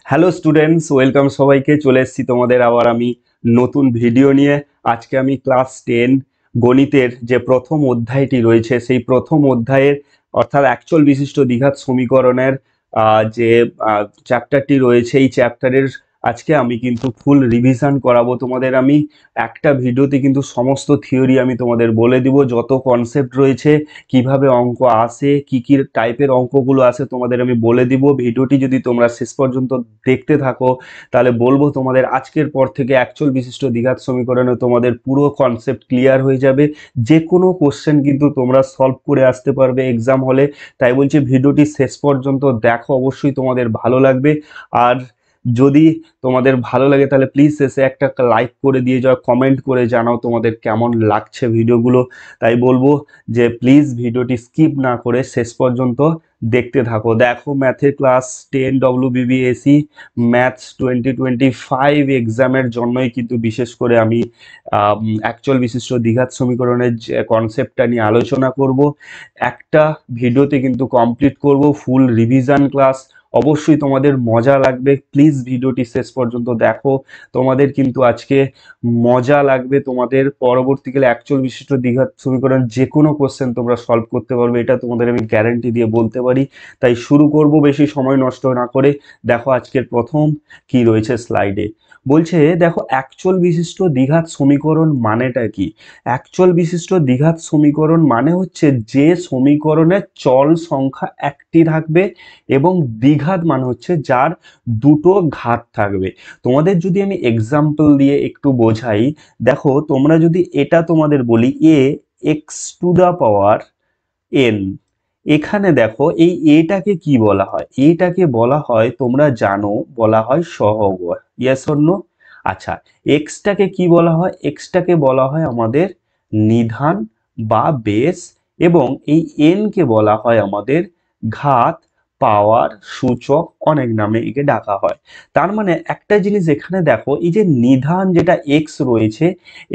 Hello students, welcome সবাইকে। চলে এসেছি তোমাদের আবার আমি নতুন ভিডিও নিয়ে। আজকে আমি ক্লাস 10 গণিতের যে প্রথম অধ্যায়টি রয়েছে সেই প্রথম অধ্যায়ের অর্থাৎ অ্যাকচুয়াল বিশিষ্ট দ্বিঘাত সমীকরণের যে চ্যাপ্টারটি রয়েছে এই চ্যাপ্টারের আজকে আমি কিন্তু ফুল রিভিশন করাবো তোমাদের। আমি একটা ভিডিওতে কিন্তু সমস্ত থিওরি আমি তোমাদের বলে দিব, যত কনসেপ্ট রয়েছে, কিভাবে অঙ্ক আসে, কি কি টাইপের অঙ্কগুলো আসে তোমাদের আমি বলে দিব। ভিডিওটি যদি তোমরা শেষ পর্যন্ত দেখতে থাকো তাহলে বলবো তোমাদের আজকের পর থেকে অ্যাকচুয়াল বিশিষ্ট দ্বিঘাত সমীকরণে তোমাদের পুরো কনসেপ্ট ক্লিয়ার হয়ে যাবে। যে কোনো কোশ্চেন কিন্তু তোমরা সলভ করে আসতে পারবে এক্সাম হলে। তাই বলছি ভিডিওটি শেষ পর্যন্ত দেখো, অবশ্যই তোমাদের ভালো লাগবে। আর যদি তোমাদের ভালো লাগে তাহলে প্লিজ শেষে একটা লাইক করে দিয়ে যাও, কমেন্ট করে জানাও তোমাদের কেমন লাগছে ভিডিওগুলো। তাই বলবো যে প্লিজ ভিডিওটি স্কিপ না করে শেষ পর্যন্ত দেখতে থাকো। দেখো ম্যাথের ক্লাস 10 WBBSE ম্যাথস 2025 এক্সামের জন্যই কিন্তু বিশেষ করে আমি অ্যাকচুয়াল বিশিষ্ট দ্বিঘাত সমীকরণের যে কনসেপ্টটা নিয়ে আলোচনা করব। একটা ভিডিওতে কিন্তু কমপ্লিট করব ফুল রিভিশন ক্লাস। অবশ্যই তোমাদের মজা লাগবে, প্লিজ ভিডিওটি শেষ পর্যন্ত দেখো। তোমাদের কিন্তু আজকে মজা লাগবে, তোমাদের পরবর্তীকালে অ্যাকচুয়াল বিশিষ্ট দ্বিঘাত সমীকরণ যে কোনো কোশ্চেন তোমরা সলভ করতে পারবে, এটা তোমাদের আমি গ্যারান্টি দিয়ে বলতে পারি। তাই শুরু করব বেশি সময় নষ্ট না করে। দেখো আজকের প্রথম কি রয়েছে স্লাইডে। বলছে দেখো অ্যাকচুয়াল বিশিষ্ট দ্বিঘাত সমীকরণ মানেটা কি। অ্যাকচুয়াল বিশিষ্ট দ্বিঘাত সমীকরণ মানে হচ্ছে যে সমীকরণের চল সংখ্যা একটি থাকবে এবং দ্বিঘাত মানে হচ্ছে যার দুটো ঘাত থাকবে। তোমাদের যদি আমি এক্সাম্পল দিয়ে একটু বোঝাই, দেখো তোমরা যদি এটা তোমাদের বলি a(x⁴n), এখানে দেখো এই এটাকে কি বলা হয়, এটাকে বলা হয় তোমরা জানো বলা হয় সহগ। Yes or no? আচ্ছা, এক্সটাকে কি বলা হয়? এক্সটাকে বলা হয় আমাদের নিধান বা বেস, এবং এই এন কে বলা হয় আমাদের ঘাত, পাওয়ার, সূচক, অনেক নামে একে ডাকা হয়। তার মানে একটা জিনিস এখানে দেখো, এই যে নিধান যেটা এক্স রয়েছে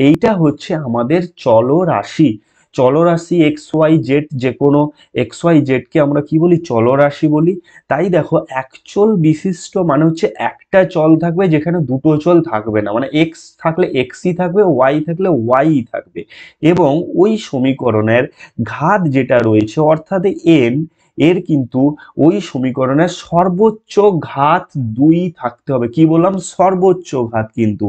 এইটা হচ্ছে আমাদের চলরাশি। চলরাশি এক্স ওয়াই জেড, যে কোনো এক্স ওয়াই জেড কে আমরা কি বলি? চলরাশি বলি। তাই দেখো অ্যাকচুয়াল বিশিষ্ট মানে হচ্ছে একটা চল থাকবে যেখানে দুটো চল থাকবে না, মানে এক্স থাকলে এক্সই থাকবে, ওয়াই থাকলে ওয়াই থাকবে। এবং ওই সমীকরণের ঘাত যেটা রয়েছে অর্থাৎ এন, এর কিন্তু ওই সমীকরণের সর্বোচ্চ ঘাত 2 থাকতে হবে। কি বললাম? সর্বোচ্চ ঘাত। কিন্তু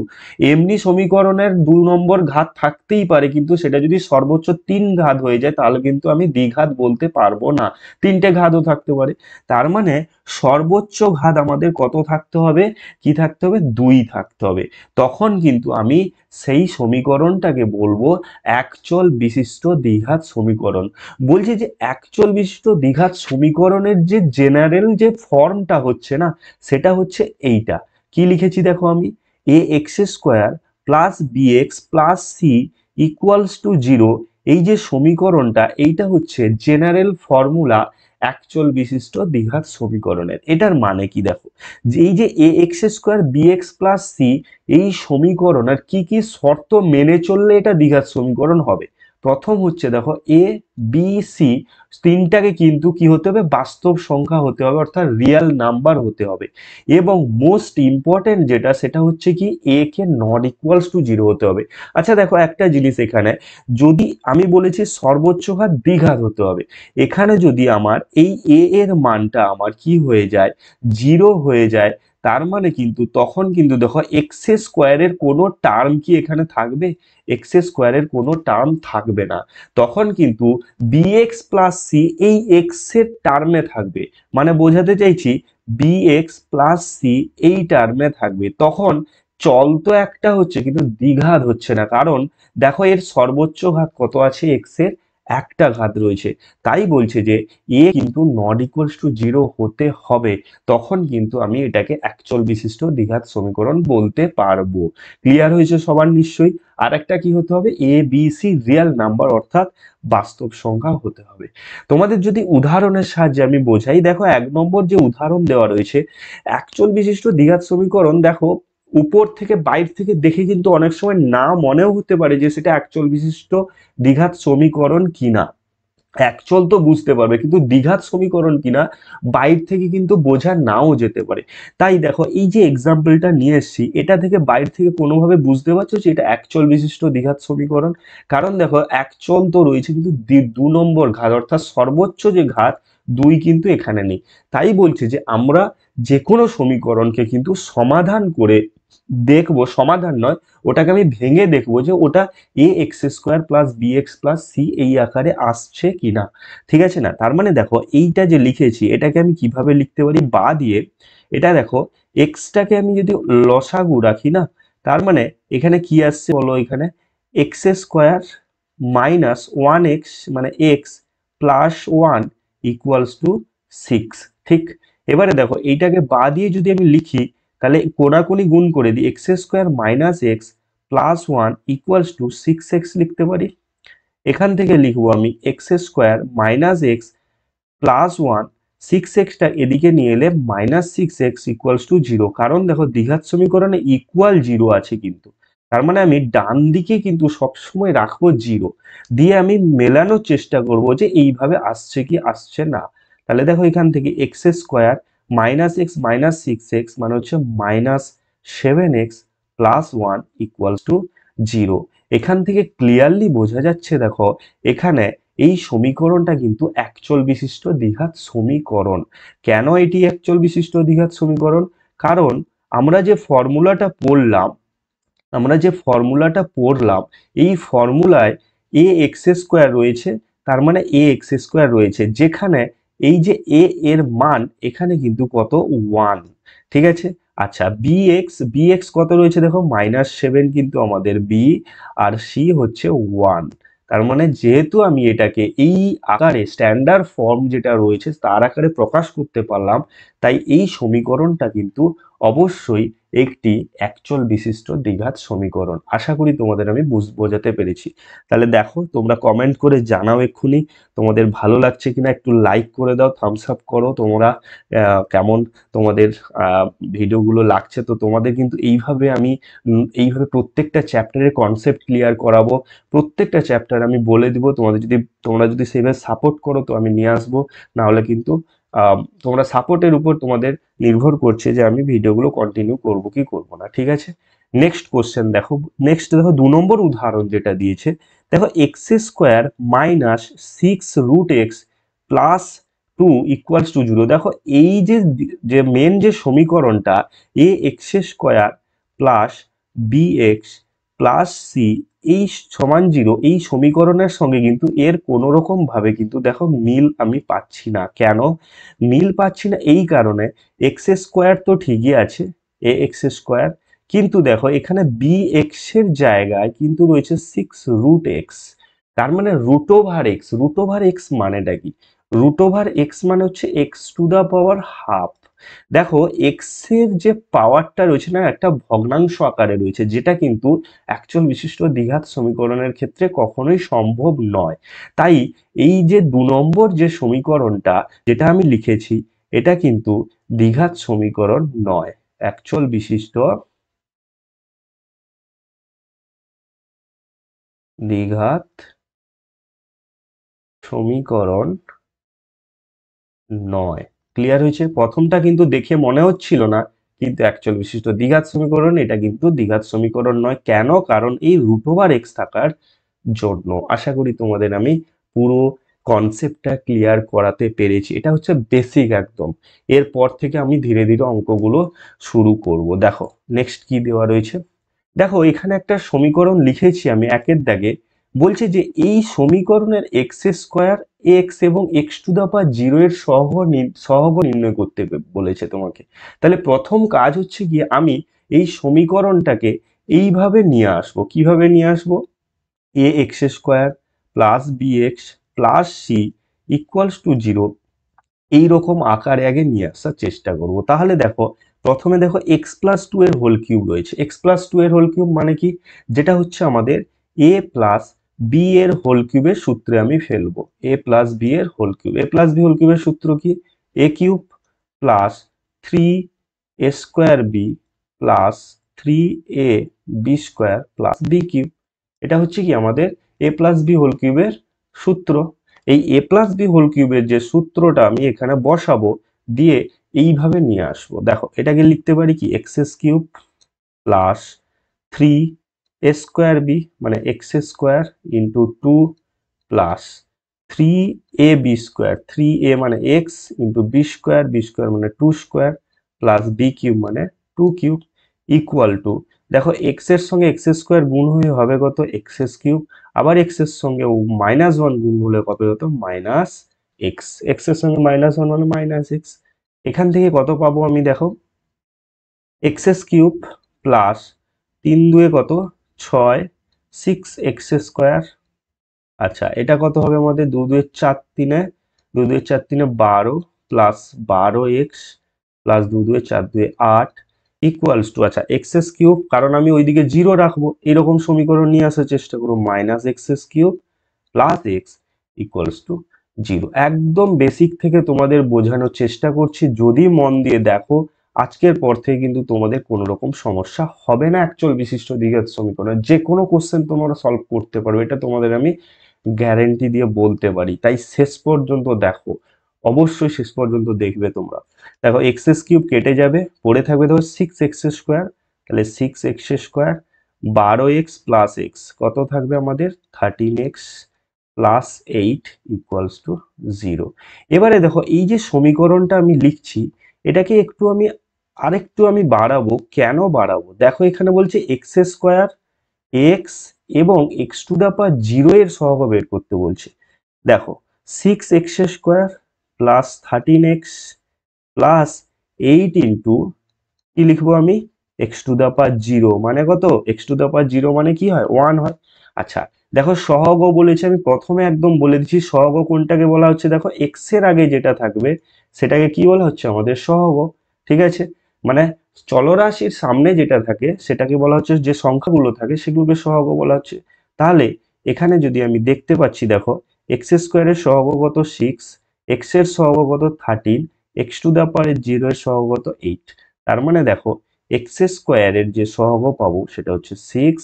এমনি সমীকরণের 2 নম্বর ঘাত থাকতেই পারে, কিন্তু সেটা যদি সর্বোচ্চ 3 ঘাত হয়ে যায় তাহলে কিন্তু আমি দ্বিঘাত বলতে পারবো না, 3টে ঘাতও থাকতে পারে। তার মানে সর্বোচ্চ ঘাত আমাদের কত থাকতে হবে? কি থাকতে হবে? 2 থাকতে হবে। তখন কিন্তু আমি সেই সমীকরণটাকে বলবো অ্যাকচুয়াল বিশিষ্ট দ্বিঘাত সমীকরণ। বলছি যে অ্যাকচুয়াল বিশিষ্ট দ্বিঘাত সমীকরণের যে জেনারেল যে ফর্মটা হচ্ছে না, সেটা হচ্ছে এইটা। কি লিখেছি দেখো আমি, ax² + bx + c = 0। এই যে সমীকরণটা, এইটা হচ্ছে জেনারেল ফর্মুলা অ্যাকচুয়াল বিশিষ্ট দ্বিঘাত সমীকরণের। এটার মানে কি দেখো, যে এই যে ax²bx + c এই সমীকরণের কি কি শর্ত মেনে চললে এটা দ্বিঘাত সমীকরণ হবে। প্রথম হচ্ছে দেখো এ বি সি তিনটাকে কিন্তু কি হতে হবে? বাস্তব সংখ্যা হতে হবে, অর্থাৎ রিয়েল নাম্বার হতে হবে। এবং মোস্ট ইম্পর্টেন্ট যেটা সেটা হচ্ছে কি এ কে ≠ 0 হতে হবে। আচ্ছা দেখো একটা জিনিস এখানে, যদি আমি বলেছি সর্বোচ্চ ঘাত দ্বিঘাত হতে হবে, এখানে যদি আমার এই এ এর মানটা আমার কি হয়ে যায়? 0 হয়ে যায়, তার মানে কিন্তু তখন কিন্তু দেখো x² কোনো টার্ম কি এখানে থাকবে? x² কোনো টার্ম থাকবে না। তখন কিন্তু bx + c এই x এর টার্মে থাকবে। মানে বোঝাতে চাইছি bx + c এই টার্মে থাকবে। তখন চল তো একটা হচ্ছে কিন্তু দ্বিঘাত হচ্ছে না, কারণ দেখো এর সর্বোচ্চ ঘাত কত আছে? x এর একটা ঘাত রয়েছে। তাই বলছে যে এ কিন্তু ≠ 0 হতে হবে, তখন কিন্তু আমি এটাকে অ্যাকচুয়াল বিশিষ্ট দ্বিঘাত সমীকরণ বলতে পারবো। ক্লিয়ার হয়েছে সবার নিশ্চয়ই? আর একটা কি হতে হবে? A B C real number, অর্থাৎ বাস্তব সংখ্যা হতে হবে। তোমাদের যদি উদাহরণের সাহায্যে আমি বোঝাই, দেখো 1 নম্বর যে উদাহরণ দেওয়া রয়েছে, অ্যাকচুয়াল বিশিষ্ট দ্বিঘাত সমীকরণ, দেখো উপর থেকে বাইর থেকে দেখে কিন্তু অনেক সময় না মনেও হতে পারে যে সেটা অ্যাকচুয়াল বিশিষ্ট দ্বিঘাত সমীকরণ কিনা। অ্যাকচুয়াল তো বুঝতে পারবে, কিন্তু দ্বিঘাত সমীকরণ কিনা বাইর থেকে কিন্তু বোঝা নাও যেতে পারে। তাই দেখো এই যে এক্সাম্পলটা নিয়ে এসেছি, এটা থেকে বাইর থেকে কোনোভাবে বুঝতে পারছো যে এটা অ্যাকচুয়াল বিশিষ্ট দ্বিঘাত সমীকরণ। কারণ দেখো অ্যাকচুয়াল তো রয়েছে, কিন্তু 2 নম্বর ঘাত অর্থাৎ সর্বোচ্চ যে ঘাত 2 কিন্তু এখানে নেই। তাই বলছে যে আমরা যে কোনো সমীকরণকে কিন্তু সমাধান করে দেখবো, সমাধান নয়, ওটাকে আমি ভেঙে দেখবো যে ওটা a x square plus b x plus c এই আকারে আসছে কিনা। ঠিক আছে না? তার মানে দেখো এইটা যে লিখেছি এটাকে আমি কিভাবে লিখতে পারি, বা দিয়ে এটা দেখো এক্সটাকে আমি যদি লসাগু রাখি না, তার মানে এখানে কি আসছে বলো, এখানে এক্স স্কোয়ার মাইনাস 1x মানে এক্স প্লাস 1 ইকুয়ালস টু 6। ঠিক, এবারে দেখো এইটাকে বা দিয়ে যদি আমি লিখি, তাহলে কোনাকুনি গুণ করে দিই, x square minus x plus 1 equals to 6x লিখতে পারি। এখান থেকে লিখবো আমি x square minus x plus 1, 6x এদিকে নিয়ে এলে মাইনাস 6x ইকুয়ালস টু 0। কারণ দেখো দ্বিঘাত সমীকরণে ইকুয়াল 0 আছে কিন্তু, তার মানে আমি ডান দিকে কিন্তু সবসময় রাখবো 0, দিয়ে আমি মেলানোর চেষ্টা করব যে এইভাবে আসছে কি আসছে না। তাহলে দেখো এখান থেকে x square minus x minus 6x মানে হচ্ছে minus 7x plus 1 equals to 0। এখান থেকে ক্লিয়ারলি বোঝা যাচ্ছে দেখো এখানে এই সমীকরণটা কিন্তু অ্যাকচুয়াল বিশিষ্ট দ্বিঘাত সমীকরণ। কেন এটি অ্যাকচুয়াল বিশিষ্ট দ্বিঘাত সমীকরণ? কারণ আমরা যে ফর্মুলাটা পড়লাম, এই ফর্মুলায় এ এক্স স্কোয়ার রয়েছে, তার মানে এ এক্স স্কোয়ার রয়েছে, যেখানে এই যে এ এর মান এখানে কিন্তু কত 1। ঠিক আছে, আচ্ছা বি এক্স কত রয়েছে দেখো -7 কিন্তু আমাদের বি, আর সি হচ্ছে 1। তার মানে যেহেতু আমি এটাকে এই আকারে স্ট্যান্ডার্ড ফর্ম যেটা রয়েছে তার আকারে প্রকাশ করতে পারলাম, তাই এই সমীকরণটা কিন্তু অবশ্যই একটি অ্যাকচুয়াল বিশিষ্ট দ্বিঘাত সমীকরণ। আশা করি তোমাদের আমি বোঝাতে পেরেছি। তাহলে দেখো তোমরা কমেন্ট করে জানাও এক্ষুনি তোমাদের ভালো লাগছে কিনা, একটু লাইক করে দাও, থামস আপ করো তোমরা, কেমন তোমাদের ভিডিওগুলো লাগছে। তো তোমাদের কিন্তু এইভাবে আমি এইভাবে প্রত্যেকটা চ্যাপ্টারের কনসেপ্ট ক্লিয়ার করাবো, প্রত্যেকটা চ্যাপ্টার আমি বলে দিব। তোমরা যদি সেভাবে সাপোর্ট করো তো আমি নিয়ে আসবো, না হলে কিন্তু তোমরা সাপোর্টের উপর তোমাদের নির্ভর করছে যে আমি ভিডিওগুলো কন্টিনিউ করব কি করব না। ঠিক আছে, নেক্সট কোশ্চেন দেখো। নেক্সট দেখো 2 নম্বর উদাহরণ যেটা দিয়েছে, দেখো x square minus 6√x plus 2 equals to 0। দেখো এই যে যে মেন যে সমীকরণটা a x square plus b x plus c এই সমান 0, এই সমীকরণের সঙ্গে কিন্তু এর কোনো রকম ভাবে কিন্তু দেখো মিল আমি পাচ্ছি না। কেন মিল পাচ্ছি না? এই কারণে এক্স স্কোয়ার তো ঠিকই আছে, এ এক্স স্কোয়ার, কিন্তু দেখো এখানে বি এক্স এর জায়গায় কিন্তু রয়েছে 6√x। তার মানে রুট ওভার এক্স মানেটা কি? রুট ওভার এক্স মানে হচ্ছে x to the power half. দেখো এক্স এর যে পাওয়ারটা রয়েছে না একটা ভগ্নাংশ আকারে রয়েছে, যেটা কিন্তু অ্যাকচুয়াল বিশিষ্ট দ্বিঘাত সমীকরণের ক্ষেত্রে কখনোই সম্ভব নয়। তাই এই যে 2 নম্বর যে সমীকরণটা যেটা আমি লিখেছি, এটা কিন্তু দ্বিঘাত সমীকরণ নয়, অ্যাকচুয়াল বিশিষ্ট দ্বিঘাত সমীকরণ নয়। ক্লিয়ার হয়েছে? প্রথমটা কিন্তু দেখে মনে হচ্ছিল না, কিন্তু অ্যাকচুয়াল বিশিষ্ট দ্বিঘাত সমীকরণ, এটা কিন্তু দ্বিঘাত সমীকরণ নয়। কেন? কারণ এই রুট ওভার এক্স থাকার জন্য। আশা করি তোমাদের আমি পুরো কনসেপ্টটা ক্লিয়ার করাতে পেরেছি। এটা হচ্ছে বেসিক একদম। এরপর থেকে আমি ধীরে ধীরে অঙ্কগুলো শুরু করব। দেখো নেক্সট কি দেওয়া রয়েছে। দেখো এখানে একটা সমীকরণ লিখেছি আমি একের দাগে, বলছে যে এই সমীকরণের এক্স স্কোয়ার এক্স এবং এক্স টু দা পাওয়ার 0 এর সহগ নির্ণয় করতে বলেছে তোমাকে। তাহলে প্রথম কাজ হচ্ছে গিয়ে আমি এই সমীকরণটাকে এইভাবে নিয়ে আসবো। কিভাবে নিয়ে আসবো? A x square plus b x plus c equals to 0 এইরকম আকারে আগে নিয়ে আসার চেষ্টা করব। তাহলে দেখো প্রথমে দেখো এক্স প্লাস টু এর হোল কিউব রয়েছে। এক্স প্লাস টু এর হোল কিউব মানে কি? যেটা হচ্ছে আমাদের এ প্লাস বি এর হোল কিউবের সূত্রে আমি ফেলবো। এ প্লাস বি এর whole cube, a plus b whole কিউবের সূত্র কি? A cube plus 3a² b plus 3ab² plus b cube. এটা হচ্ছে কি আমাদের এ প্লাস বি হোল কিউবের সূত্র। এই এ প্লাস বি হোল কিউবের যে সূত্রটা আমি এখানে বসাবো, দিয়ে এইভাবে নিয়ে আসবো। দেখো এটাকে লিখতে পারি কি x cube plus 3a² b মানে x square into 2 plus 3ab², 3a মানে এক্স ইন্টু বি স্কোয়ার মানে 2² প্লাস বি কিউব মানে 2³ ইকুয়াল টু, দেখো এক্স এর সঙ্গে এক্স স্কোয়ার গুণ হয়ে হবে কত এক্স কিউব, আবার এক্স এর সঙ্গে -1 গুণ হলে কত হতো মাইনাস এক্স, এক্স এর সঙ্গে -1 মানে মাইনাস এক্স। এখান থেকে কত পাবো আমি, দেখো এক্স কিউব প্লাস 3 2 কত 6, 6x²। আচ্ছা এটা কত হবে আমাদের 2 2 4 3, 2 2 4 3 12 plus 12x plus 2 2 4 2 8 equals to, আচ্ছা এক্স কিউব কারণ আমি ওইদিকে 0 রাখবো, এরকম সমীকরণ নিয়ে আসার চেষ্টা করবো, minus x cube plus x equals to 0। একদম বেসিক থেকে তোমাদের বোঝানোর চেষ্টা করছি, যদি মন দিয়ে দেখো আজকের পর থেকে কিন্তু তোমাদের কোনো রকম সমস্যা হবে না। অ্যাকচুয়াল বিশিষ্ট দ্বিঘাত সমীকরণ যে কোনো কোশ্চেন তোমরা সলভ করতে পারবে, এটা তোমাদের আমি গ্যারেন্টি দিয়ে বলতে পারি। তাই শেষ পর্যন্ত দেখো, অবশ্যই শেষ পর্যন্ত দেখবে তোমরা। দেখো এক্স কিউব কেটে যাবে, পড়ে থাকবে দেখো 6x², তাহলে 6x² 12x প্লাস এক্স কত থাকবে আমাদের 13x প্লাস 8 ইকুয়ালস টু 0। এবারে দেখো এই যে সমীকরণটা আমি লিখছি, এটাকে একটু আমি আরেকটু আমি বাড়াবো। কেন বাড়াবো, দেখো এখানে বলছে x² এক্স এবং x⁻0 এর সহগ বের করতে বলছে। দেখো 6x² plus 13x plus 8 into কি লিখবো আমি x⁻0 মানে কত, x⁻0 মানে কি হয় 1 হয়। আচ্ছা দেখো সহগ বলেছে, আমি প্রথমে একদম বলে দিচ্ছি সহগ কোনটাকে বলা হচ্ছে, দেখো x এর আগে যেটা থাকবে সেটাকে কি বলা হচ্ছে আমাদের সহগ, ঠিক আছে। মানে চলরাশির সামনে যেটা থাকে সেটাকে বলা হচ্ছে, যে সংখ্যাগুলো থাকে সেগুলোকে সহগ বলা হচ্ছে। তাহলে এখানে যদি আমি দেখতে পাচ্ছি, দেখো x² এর সহগ কত 6, x এর সহগ কত 13, x⁻0 এর সহগ কত 8। তার মানে দেখো x² এর যে সহগ পাবো সেটা হচ্ছে 6,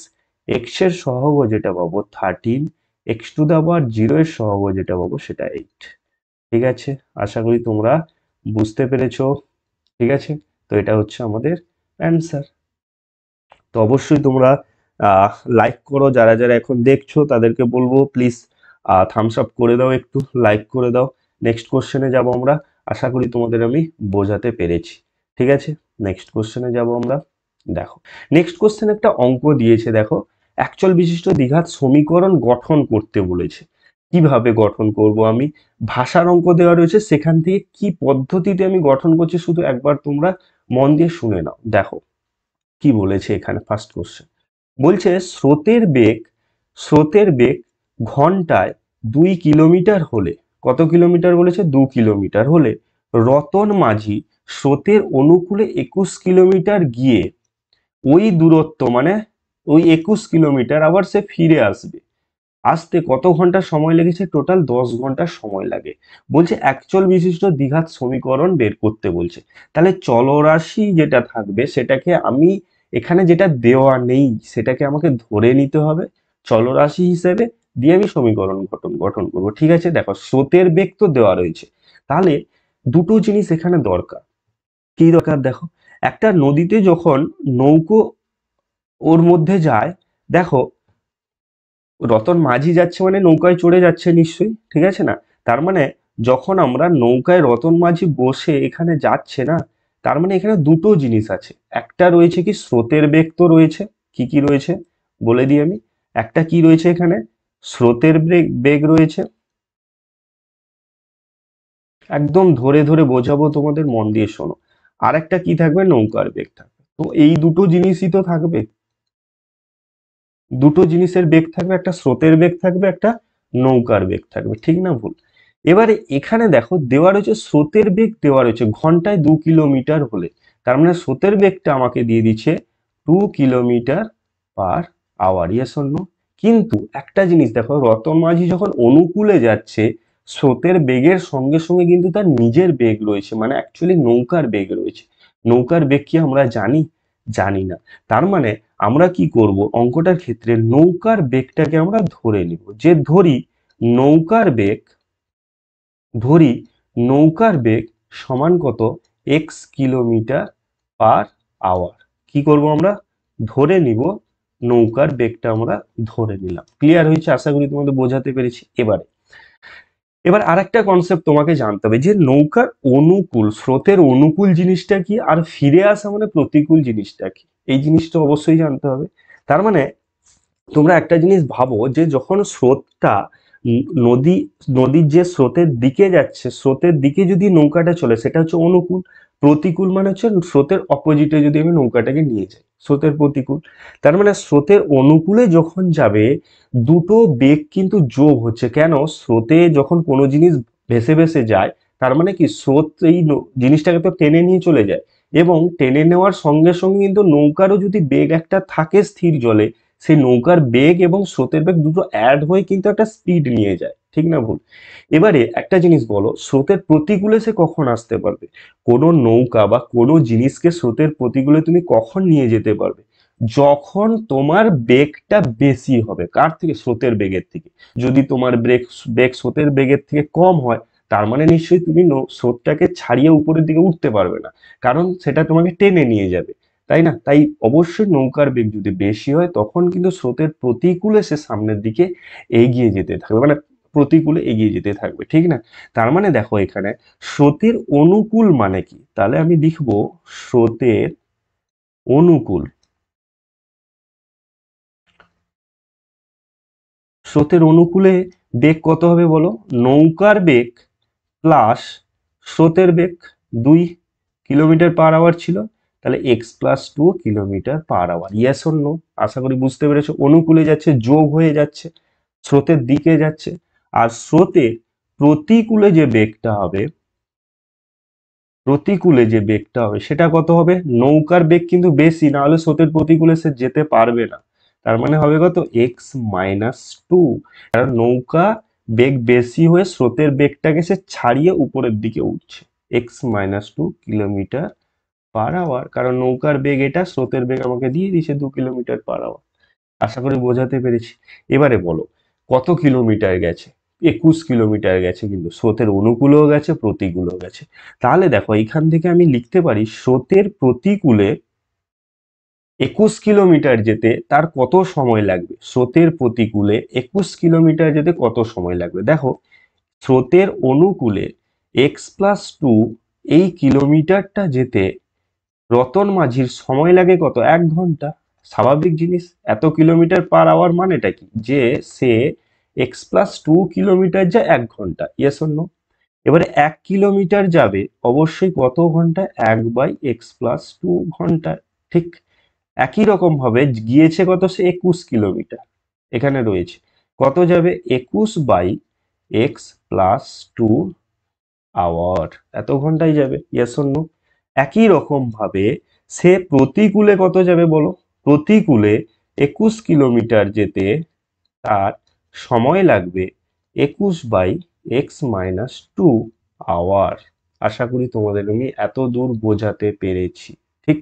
x এর সহগ যেটা পাবো 13, x⁻0 এর সহগ যেটা পাবো সেটা 8। ঠিক আছে, আশা করি তোমরা বুঝতে পেরেছো। ঠিক আছে, তো এটা হচ্ছে আমাদের অ্যান্সার। তো অবশ্যই তোমরা লাইক করো, যারা যারা এখন দেখছো তাদেরকে বলবো প্লিজ থামস আপ করে দাও, একটু লাইক করে দাও। নেক্সট কোশ্চেনে যাব আমরা, আশা করি তোমাদের আমি বোঝাতে পেরেছি। ঠিক আছে, নেক্সট কোশ্চেনে যাব আমরা। দেখো নেক্সট কোশ্চেন একটা অঙ্ক দিয়েছে, দেখো অ্যাকচুয়াল বিশিষ্ট দ্বিঘাত সমীকরণ গঠন করতে বলেছে। কিভাবে গঠন করব আমি, ভাষার অঙ্ক দেওয়া রয়েছে, সেখান থেকে কি পদ্ধতিতে আমি গঠন করছি শুধু একবার তোমরা মন দিয়ে শুনে নাও। দেখো কি বলেছে এখানে, ফার্স্ট কোশ্চেন বলছে স্রোতের বেগ ঘন্টায় 2 কিলোমিটার হলে, কত কিলোমিটার বলেছে 2 কিলোমিটার হলে রতন মাঝি স্রোতের অনুকূলে 21 কিলোমিটার গিয়ে ওই দূরত্ব মানে ওই 21 কিলোমিটার আবার সে ফিরে আসতে কত ঘন্টা সময় লেগেছে, টোটাল 10 ঘন্টা সময় লাগে। বলছে অ্যাকচুয়াল বিশিষ্ট দ্বিঘাত সমীকরণ বের করতে বলছে। তাহলে চলরাশি যেটা থাকবে সেটাকে আমি এখানে যেটা দেওয়া নেই সেটাকে আমাকে ধরে নিতে হবে চলরাশি হিসেবে, দিয়ে আমি সমীকরণ গঠন করব। ঠিক আছে, দেখো স্রোতের বেগ তো দেওয়া রয়েছে, তাহলে দুটো জিনিস এখানে দরকার। কি দরকার, দেখো একটা নদীতে যখন নৌকো ওর মধ্যে যায়, দেখো রতন মাঝি যাচ্ছে মানে নৌকায় চড়ে যাচ্ছে নিশ্চয়ই, ঠিক আছে না। তার মানে যখন আমরা নৌকায় রতন মাঝি বসে এখানে যাচ্ছে না, তার মানে এখানে দুটো জিনিস আছে। একটা রয়েছে কি স্রোতের বেগ তো রয়েছে, কি কি রয়েছে বলে দিই আমি। একটা কি রয়েছে এখানে স্রোতের বেগ রয়েছে, একদম ধরে ধরে বোঝাবো তোমাদের, মন দিয়ে শোনো। আর একটা কি থাকবে, নৌকার বেগ থাকবে। তো এই দুটো জিনিসই তো থাকবে, দুটো জিনিসের বেগ থাকবে, একটা স্রোতের বেগ থাকবে, একটা নৌকার বেগ থাকবে, ঠিক না ভুল। এবারে এখানে দেখো দেওয়া রয়েছে স্রোতের বেগ দেওয়া রয়েছে ঘন্টায় 2 কিলোমিটার হলে, তার মানে স্রোতের বেগটা আমাকে দিয়ে দিচ্ছে 2 কিলোমিটার/আওয়ার, ইয়েস অর নো। কিন্তু একটা জিনিস দেখো, রতন মাঝি যখন অনুকূলে যাচ্ছে স্রোতের বেগের সঙ্গে সঙ্গে কিন্তু তার নিজের বেগ রয়েছে, মানে অ্যাকচুয়ালি নৌকার বেগ রয়েছে। নৌকার বেগ কি আমরা জানি, জানি না। তার মানে আমরা কি করব, অঙ্কটার ক্ষেত্রে নৌকার বেগটাকে আমরা ধরে নিব, যে ধরি নৌকার বেগ ধরি নৌকার বেগ সমান কত এক্স কিলোমিটার পার আওয়ার। কি করব আমরা, ধরে নিব নৌকার বেগটা আমরা ধরে নিলাম। ক্লিয়ার হয়েছে? আশা করি তোমাদের বোঝাতে পেরেছি। এবার আরেকটা কনসেপ্ট তোমাকে জানতে হবে যে নৌকার অনুকূল, স্রোতের অনুকূল জিনিসটা কি আর ফিরে আসা মানে প্রতিকূল জিনিসটা কি, এই জিনিসটা অবশ্যই জানতে হবে। তার মানে তোমরা একটা জিনিস ভাবো যে যখন স্রোতটা নদী নদীর যে স্রোতের দিকে যাচ্ছে, স্রোতের দিকে যদি নৌকাটা চলে সেটা হচ্ছে অনুকূল। প্রতিকূল মানে হচ্ছে স্রোতের অপোজিটে যদি আমি নৌকাটাকে নিয়ে যাই, স্রোতের প্রতিকূল। তার মানে স্রোতের অনুকূলে যখন যাবে দুটো বেগ কিন্তু যোগ হচ্ছে। কেন? স্রোতে যখন কোনো জিনিস ভেসে ভেসে যায় তার মানে কি স্রোত এই জিনিসটাকে তো টেনে নিয়ে চলে যায়, এবং টেনে নেওয়ার সঙ্গে সঙ্গে কিন্তু নৌকারও যদি বেগ একটা থাকে স্থির জলে, সেই নৌকার বেগ এবং স্রোতের বেগ দুটো অ্যাড হয়ে কিন্তু একটা স্পিড নিয়ে যায়। ঠিক না ভুল? এবারে একটা জিনিস বলো, স্রোতের প্রতিকূলে সে কখন আসতে পারবে? কোনো নৌকা বা কোনো জিনিসকে স্রোতের প্রতিকূলে তুমি কখন নিয়ে যেতে পারবে? যখন তোমার বেগটা বেশি হবে। কার থেকে? স্রোতের বেগের থেকে। যদি তোমার বেগ স্রোতের বেগের থেকে কম হয় তার মানে নিশ্চয়ই তুমি স্রোতটাকে ছাড়িয়ে উপরের দিকে উঠতে পারবে না, কারণ সেটা তোমাকে টেনে নিয়ে যাবে। তাই না? তাই অবশ্যই নৌকার বেগ যদি বেশি হয় তখন কিন্তু স্রোতের প্রতিকূলে সে সামনের দিকে এগিয়ে যেতে থাকবে, মানে প্রতিকূলে এগিয়ে যেতে থাকবে। ঠিক না? তার মানে দেখো এখানে স্রোতের অনুকূল মানে কি, তাহলে আমি লিখবো স্রোতের অনুকূল। স্রোতের অনুকূলে বেগ কত হবে বলো? নৌকার বেগ প্লাস স্রোতের বেগ। 2 কিলোমিটার পার আওয়ার ছিল, তাহলে x+2 kilometre per hour. Yes or no? আশা করি বুঝতে পেরেছো। অনুকূলে যাচ্ছে, যোগ হয়ে যাচ্ছে, স্রোতের দিকে যাচ্ছে। আর স্রোতের প্রতিকূলে যে বেগটা হবে, প্রতিকূলে যে বেগটা হবে সেটা কত হবে? নৌকার বেগ কিন্তু বেশি, না হলে স্রোতের প্রতিকূলে সে যেতে পারবে না। তার মানে হবে কত? x-2। কারণ নৌকা বেগ বেশি হয়ে স্রোতের বেগটাকে সে ছাড়িয়ে উপরের দিকে উঠছে। x-2 কিলোমিটার পার আওয়ার, কারণ নৌকার বেগ এটা, স্রোতের বেগ আমাকে দিয়ে দিয়েছে 2 কিলোমিটার পার আওয়ার। আশা করি বোঝাতে পেরেছি। এবারে বলো কত কিলোমিটার গেছে? 21 কিলোমিটার গেছে, কিন্তু স্রোতের অনুকূলেও গেছে, প্রতিকূলেও গেছে। তাহলে দেখো এখান থেকে আমি লিখতে পারি স্রোতের প্রতিকূলে 21 কিলোমিটার যেতে তার কত সময় লাগবে। স্রোতের প্রতিকূলে 21 কিলোমিটার যেতে কত সময় লাগবে? দেখো স্রোতের অনুকূলে x+2 এই কিলোমিটারটা যেতে রতন মাঝির সময় লাগে কত? 1 ঘন্টা। স্বাভাবিক জিনিস। এত কিলোমিটার পার আওয়ার মানেটা কি? যে সে x+2 কিলোমিটার যায় 1 ঘন্টা। Yes or no? এবারে 1 কিলোমিটার যাবে অবশ্যই কত ঘন্টা? 1/x+2 ঘন্টা। ঠিক একই রকম ভাবে গিয়েছে কত? সে 21 কিলোমিটার। এখানে রয়েছে কত যাবে? 21/x+2 hour. এত ঘন্টায় যাবে। Yes or no? একই রকম ভাবে সে প্রতিকূলে কত যাবে বলো? প্রতিকূলে 21 কিলোমিটার যেতে তার সময় লাগবে 21/x-2 আওয়ার। আশা করি তোমাদের আমি এত দূর বোঝাতে পেরেছি। ঠিক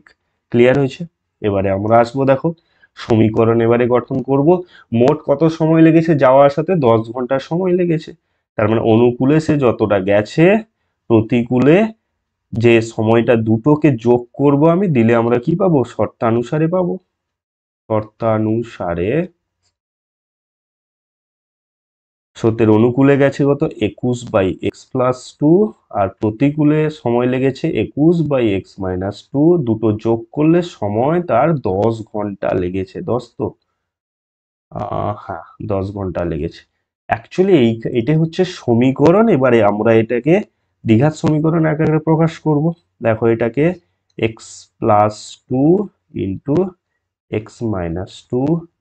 ক্লিয়ার হয়েছে? এবারে আমরা আসবো, দেখো সমীকরণ এবারে গঠন করব। মোট কত সময় লেগেছে যাওয়া আসাতে? 10 ঘন্টা সময় লেগেছে। তার মানে অনুকূলে সে যতটা গেছে, প্রতিকূলে যে সময়টা দুটোকে যোগ করব আমি, দিলে আমরা কি পাবো? শর্তানুসারে পাবো। শর্তানুসারে স্রোতের অনুকূলে গেছে কত? 21/x+2, আর প্রতিকূলে সময় লেগেছে 21/x-2। দুটো যোগ করলে সময় তার 10 ঘন্টা লেগেছে। 10 তো হ্যাঁ, 10 ঘন্টা লেগেছে। অ্যাকচুয়ালি এটাই হচ্ছে সমীকরণ। এবারে আমরা এটাকে দ্বিঘাত সমীকরণ আকারে প্রকাশ করব। দেখো এটাকে x+2 × x-2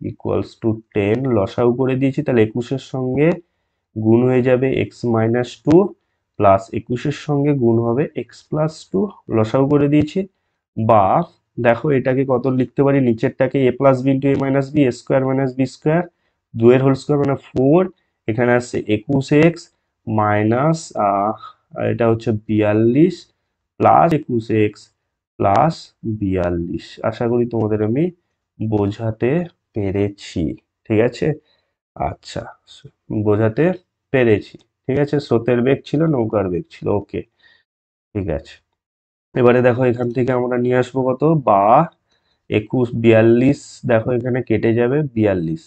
= 10 লসাগু করে দিয়েছি, তাহলে 21-এর সঙ্গে গুণ হয়ে যাবে x-2 প্লাস 21-এর সঙ্গে গুণ হবে x+2, লসাগু করে দিয়েছি। বা দেখো এটাকে কত লিখতে পারি? নিচেরটাকে a+b × a - b, a² - b², 2 এর হোল স্কয়ার মানে 4। এখানে আসছে 21x মাইনাস এটা হচ্ছে 42 প্লাস 21x প্লাস 42। আশা করি তোমাদের আমি বোঝাতে পেরেছি। ঠিক আছে? আচ্ছা, বোঝাতে পেরেছি। ঠিক আছে, স্রোতের বেগ ছিল, নৌকার বেগ ছিল। ওকে, ঠিক আছে। এবারে দেখো এখান থেকে আমরা নিয়ে আসবো কত, বা 21 42, দেখো এখানে কেটে যাবে 42,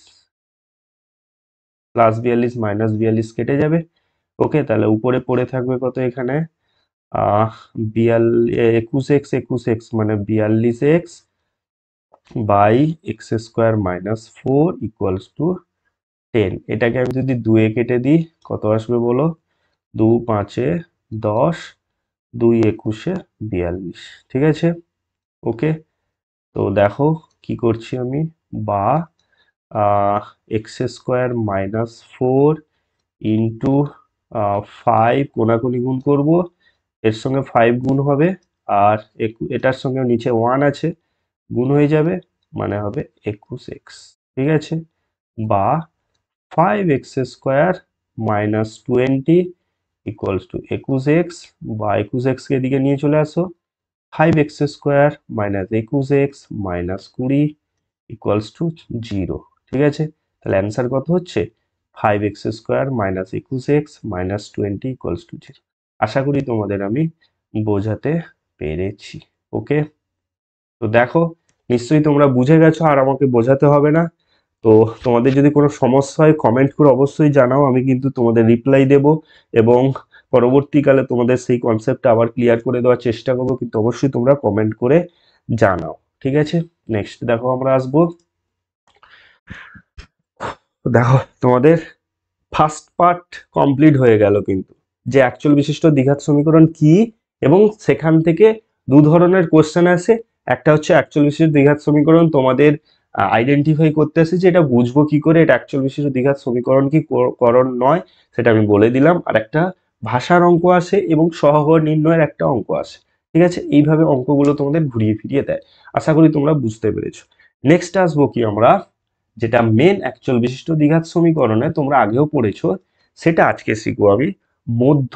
+42 - 42 কেটে যাবে। ওকে, তাহলে উপরে পড়ে থাকবে কত এখানে, 21x মানে 42x বাই x² - 4 = 10। এটাকে আমি যদি 2 এ কেটে দিই কত আসবে বলো, 2 5 10, 2 21 42। ঠিক আছে, ওকে। তো দেখো কি করছি আমি, বা x² - 4 ইন্টু 5, কোনাকুনি গুণ করব, এর সঙ্গে 5 গুণ হবে, আর এটার সঙ্গে নিচে 1 আছে, গুণ হয়ে যাবে, মানে হবে 21x। ঠিক আছে, বা 5x² - 20 = 21x, বা 21x কে এদিকে নিয়ে চলে আসো, 5x² - 21x - 20 = 0। ঠিক আছে, তাহলে অ্যান্সার কত হচ্ছে, 5x² - 21x - 20 = 0। আশা করি তোমাদের আমি বোঝাতে পেরেছি। ওকে, তো দেখো নিশ্চয়ই তোমরা বুঝে গেছো আর আমাকে বোঝাতে হবে না। তো তোমাদের যদি কোনো সমস্যা হয় কমেন্ট করে অবশ্যই জানাও, আমি কিন্তু তোমাদের রিপ্লাই দেব এবং পরবর্তীকালে তোমাদের সেই কনসেপ্টটা আবার ক্লিয়ার করে দেওয়ার চেষ্টা করবো, কিন্তু অবশ্যই তোমরা কমেন্ট করে জানাও। ঠিক আছে, নেক্সট দেখো আমরা আসবো, দেখো তোমাদের ফার্স্ট পার্ট কমপ্লিট হয়ে গেল, কিন্তু যে অ্যাকচুয়াল বিশিষ্ট দ্বিঘাত সমীকরণ কি, এবং সেখান থেকে দু ধরনের কোশ্চেন আসে। একটা হচ্ছে অ্যাকচুয়াল বিশিষ্ট দ্বিঘাত সমীকরণ তোমাদের আইডেন্টিফাই করতে আসে যে এটা বুঝবো কি করে এটা অ্যাকচুয়াল বিশিষ্ট দ্বিঘাত সমীকরণ কি করণ নয়, সেটা আমি বলে দিলাম। আর একটা ভাষার অঙ্ক আসে এবং সহগ নির্ণয়ের একটা অঙ্ক আসে। ঠিক আছে, এইভাবে অঙ্কগুলো তোমাদের ঘুরিয়ে ফিরিয়ে দেয়। আশা করি তোমরা বুঝতে পেরেছো। নেক্সট আসবো কি আমরা, যেটা মেন অ্যাকচুয়াল বিশিষ্ট দ্বিঘাত সমীকরণে তোমরা আগেও পড়েছো, সেটা আজকে শিখবো আমি, মধ্য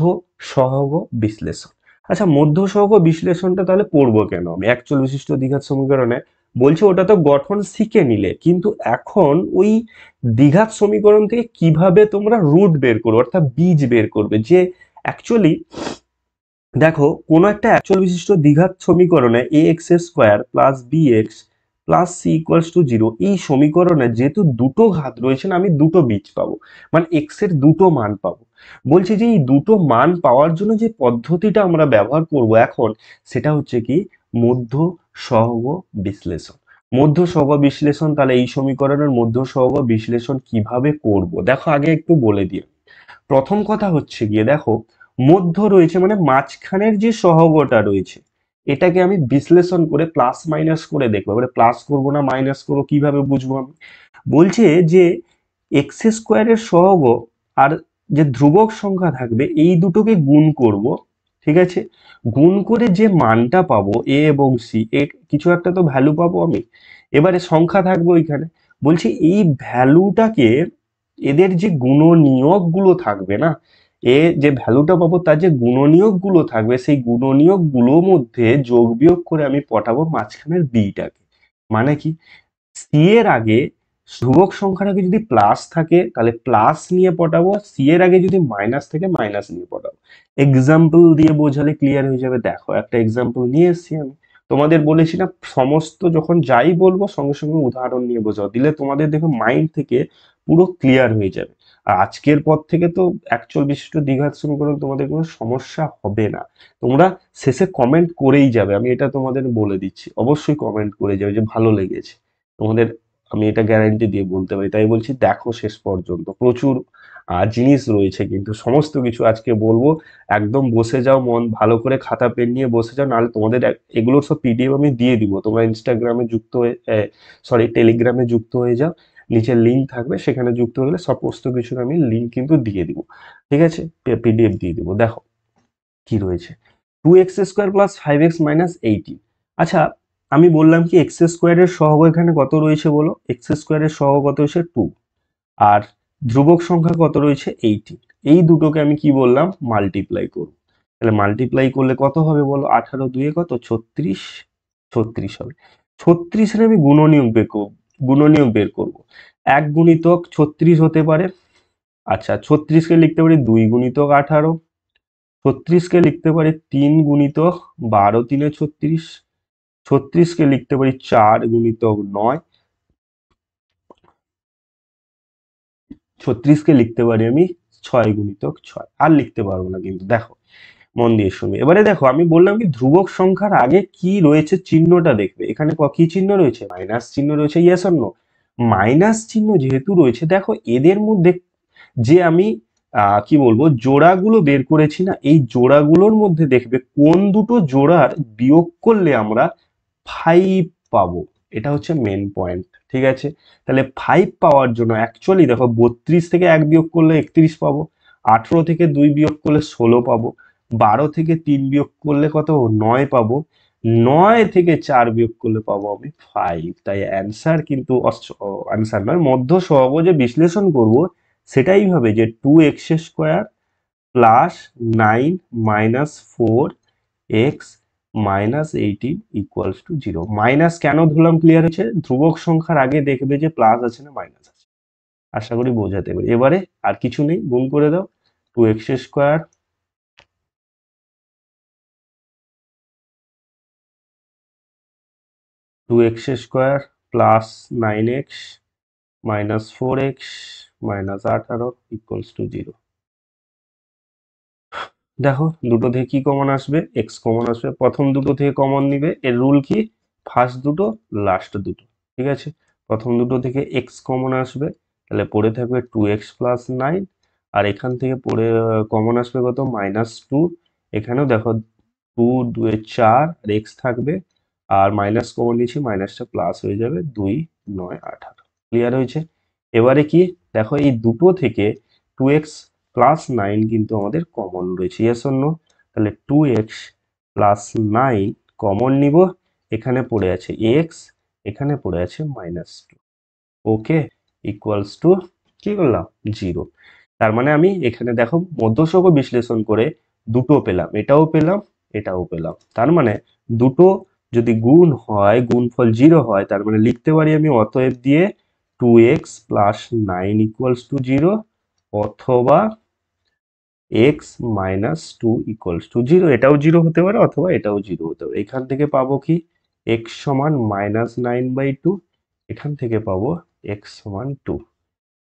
সহগ বিশ্লেষণ। আচ্ছা, মধ্য সহগ বিশ্লেষণটা তাহলে পড়বো কেন আমি অ্যাকচুয়াল বিশিষ্ট দ্বিঘাত সমীকরণে, বলছি ওটা তো গঠন শিখে নিলে, কিন্তু এখন ওই দ্বিঘাত সমীকরণ থেকে কিভাবে তোমরা রুট বের করবে অর্থাৎ বীজ বের করবে, যে অ্যাকচুয়ালি দেখো কোনো একটা অ্যাকচুয়াল বিশিষ্ট দ্বিঘাত সমীকরণে ax² + bx + c = 0, এই সমীকরণে যেহেতু দুটো ঘাত রয়েছে না, আমি দুটো বীজ পাবো, মানে এক্স এর দুটো মান পাবো। বলছি যে এই দুটো মান পাওয়ার জন্য যে পদ্ধতিটা আমরা ব্যবহার করব এখন, সেটা হচ্ছে কি, মধ্য সহগ বিশ্লেষণ। মধ্য সহগ বিশ্লেষণ, তাহলে এই সমীকরণের মধ্য সহগ বিশ্লেষণ কিভাবে করব দেখো আগে একটু বলে দিই। প্রথম কথা হচ্ছে গিয়ে দেখো, মধ্য রয়েছে মানে মাঝখানের যে সহগটা রয়েছে, এটাকে আমি বিশ্লেষণ করে প্লাস মাইনাস করে দেখবো। এবারে প্লাস করবো না মাইনাস করবো কিভাবে বুঝবো আমি, বলছে যে x² সহগ আর যে ধ্রুবক সংখ্যা থাকবে এই দুটোকে গুণ করব। ঠিক আছে, গুণ করে যে মানটা পাবো a এবং c, এর কিছু একটা তো ভ্যালু পাবো আমি। এবারে সংখ্যা থাকবে ওইখানে, বলছি এই ভ্যালুটাকে, এদের যে গুণনীয়ক গুলো থাকবে না, এ যে ভ্যালুটা পাবো তার যে গুণনীয়ক গুলো থাকবে, সেই গুণনীয়ক গুলোর মধ্যে যোগ বিয়োগ করে আমি পটাবো মাঝখানের বিটাকে। মানে কি, সি এর আগে ধ্রুবক সংখ্যাটাকে যদি প্লাস থাকে তাহলে প্লাস নিয়ে পটাবো, সি এর আগে যদি মাইনাস থাকে মাইনাস নিয়ে পটাবো। এক্সাম্পল দিয়ে বোঝালে ক্লিয়ার হয়ে যাবে। দেখো একটা এক্সাম্পল নিয়ে এসেছি আমি, তোমাদের বলেছি না সমস্ত যখন যাই বলবো সঙ্গে সঙ্গে উদাহরণ নিয়ে বোঝাও, দিলে তোমাদের দেখো মাইন্ড থেকে পুরো ক্লিয়ার হয়ে যাবে। আর আজকের পর থেকে তো অ্যাকচুয়াল বিশিষ্ট দ্বিঘাত সমীকরণ তোমাদের কোনো সমস্যা হবে না। তোমরা শেষে কমেন্ট করেই যাবে, আমি এটা তোমাদের বলে দিচ্ছি, অবশ্যই কমেন্ট করে যাবে যে ভালো লেগেছে তোমাদের, আমি এটা গ্যারান্টি দিয়ে বলতে পারি। তাই বলছি দেখো শেষ পর্যন্ত, প্রচুর জিনিস রয়েছে কিন্তু, সমস্ত কিছু আজকে বলবো। একদম বসে যাও, মন ভালো করে খাতা পেন নিয়ে বসে যাও, নাহলে তোমাদের এগুলোর সব পিডিএফ আমি দিয়ে দিব। তোমরা ইনস্টাগ্রামে যুক্ত হয়ে, সরি টেলিগ্রামে যুক্ত হয়ে যাও, নিচে লিঙ্ক থাকবে, সেখানে যুক্ত হলে সমস্ত কিছুর আমি লিঙ্ক কিন্তু দিয়ে দিব। ঠিক আছে, পিডিএফ দিয়ে দিব। দেখো কি রয়েছে, 2x² + 5x - 18। আচ্ছা, আমি বললাম কি x² এর সহগ এখানে কত রয়েছে বলো, x² এর সহগ কত হয়েছে 2, আর ধ্রুবক সংখ্যা কত রয়েছে 18। এই দুটোকে আমি কি বললাম, মাল্টিপ্লাই করব। তাহলে মাল্টিপ্লাই করলে কত হবে বলো, 18 2 কত 36, 36 হবে। 36 এর আমি গুণনীয়ক বের করব। এক গুণিতক 36 হতে পারে, আচ্ছা 36কে লিখতে পারি 2 গুণিতক 18, 36কে লিখতে পারি 3 গুণিতক 12 3 36, 36কে লিখতে পারি 4 গুণিতক 9, 36কে লিখতে পারি আমি 6 গুণিতক 6, আর লিখতে পারবো না কিন্তু। দেখো মন দিয়ে শুনি, এবারে দেখো আমি বললাম কি ধ্রুবক সংখ্যার আগে কি রয়েছে চিহ্নটা দেখবে, এখানে কি চিহ্ন রয়েছে, মাইনাস চিহ্ন রয়েছে, ইয়েস অর নো? মাইনাস চিহ্ন যেহেতু রয়েছে, দেখো এদের মধ্যে যে আমি কি বলবো জোড়াগুলো বের করেছি না, এই জোড়াগুলোর মধ্যে দেখবে কোন দুটো জোড়ার বিয়োগ করলে আমরা 5 পাবো, এটা হচ্ছে মেন পয়েন্ট। ঠিক আছে, তাহলে 5 পাওয়ার জন্য অ্যাকচুয়ালি দেখো 32 থেকে 1 বিয়োগ করলে 31 পাবো, 18 থেকে 2 বিয়োগ করলে 16 পাবো, 12 থেকে 3 বিয়োগ করলে কত 9 পাবো, 9 থেকে 4 বিয়োগ করলে পাবো আমি 5। তাই অ্যান্সার কিন্তু অ্যান্সার নয়, মধ্য সহগ যে বিশ্লেষণ করব সেটাই হবে যে 2x² plus 9 minus 4x minus 18 equals to 0। Minus কেন ধরলাম ক্লিয়ার হচ্ছে, ধ্রুবক সংখ্যার আগে দেখবে যে প্লাস আছে না মাইনাস আছে, আশা করি বোঝাতে পারি। এবারে আর কিছু নেই, গুণ করে দাও, 2x² 2x² plus 9x minus 4x minus 18 equals to 0। দেখো দুটো থেকে কি কমন আসবে, এক্স কমন আসবে, প্রথম দুটো থেকে কমন নিবে, এর রুল কি, ফার্স্ট দুটো লাস্ট দুটো। ঠিক আছে, প্রথম দুটো থেকে এক্স কমন আসবে, তাহলে পড়ে থাকবে 2x প্লাস 9, আর এখান থেকে পড়ে কমন আসবে কত, -2। এখানেও দেখো 2 2 এ 4 আর এক্স থাকবে, আর মাইনাস কমন নিয়েছি, মাইনাসটা প্লাস হয়ে যাবে, 2 9 18। ক্লিয়ার হয়েছে? এবারে কি দেখো এই দুটো থেকে 2x প্লাস 9 কিন্তু আমাদের কমন রয়েছে, ইয়েস অর নো? তাহলে 2x প্লাস 9 কমন নিব, এখানে পড়ে আছে x, এখানে পড়ে আছে -2, ওকে, ইকুয়ালস টু কি করলাম 0। তার মানে আমি এখানে দেখো মধ্যসহগ বিশ্লেষণ করে দুটো পেলাম, এটাও পেলাম এটাও পেলাম, তার মানে দুটো যদি গুণ হয়, গুণফল 0 হয়, তার মানে লিখতে পারি আমি অতএব দিয়ে 2x প্লাস 9 ইকুয়ালস টু 0, অথবা x মাইনাস 2 ইকুয়ালস টু 0, এটাও 0 হতে পারে অথবা এটাও 0 হতে পারে। এখান থেকে পাবো কি x সমান -9/2, এখান থেকে পাবো x সমান 2।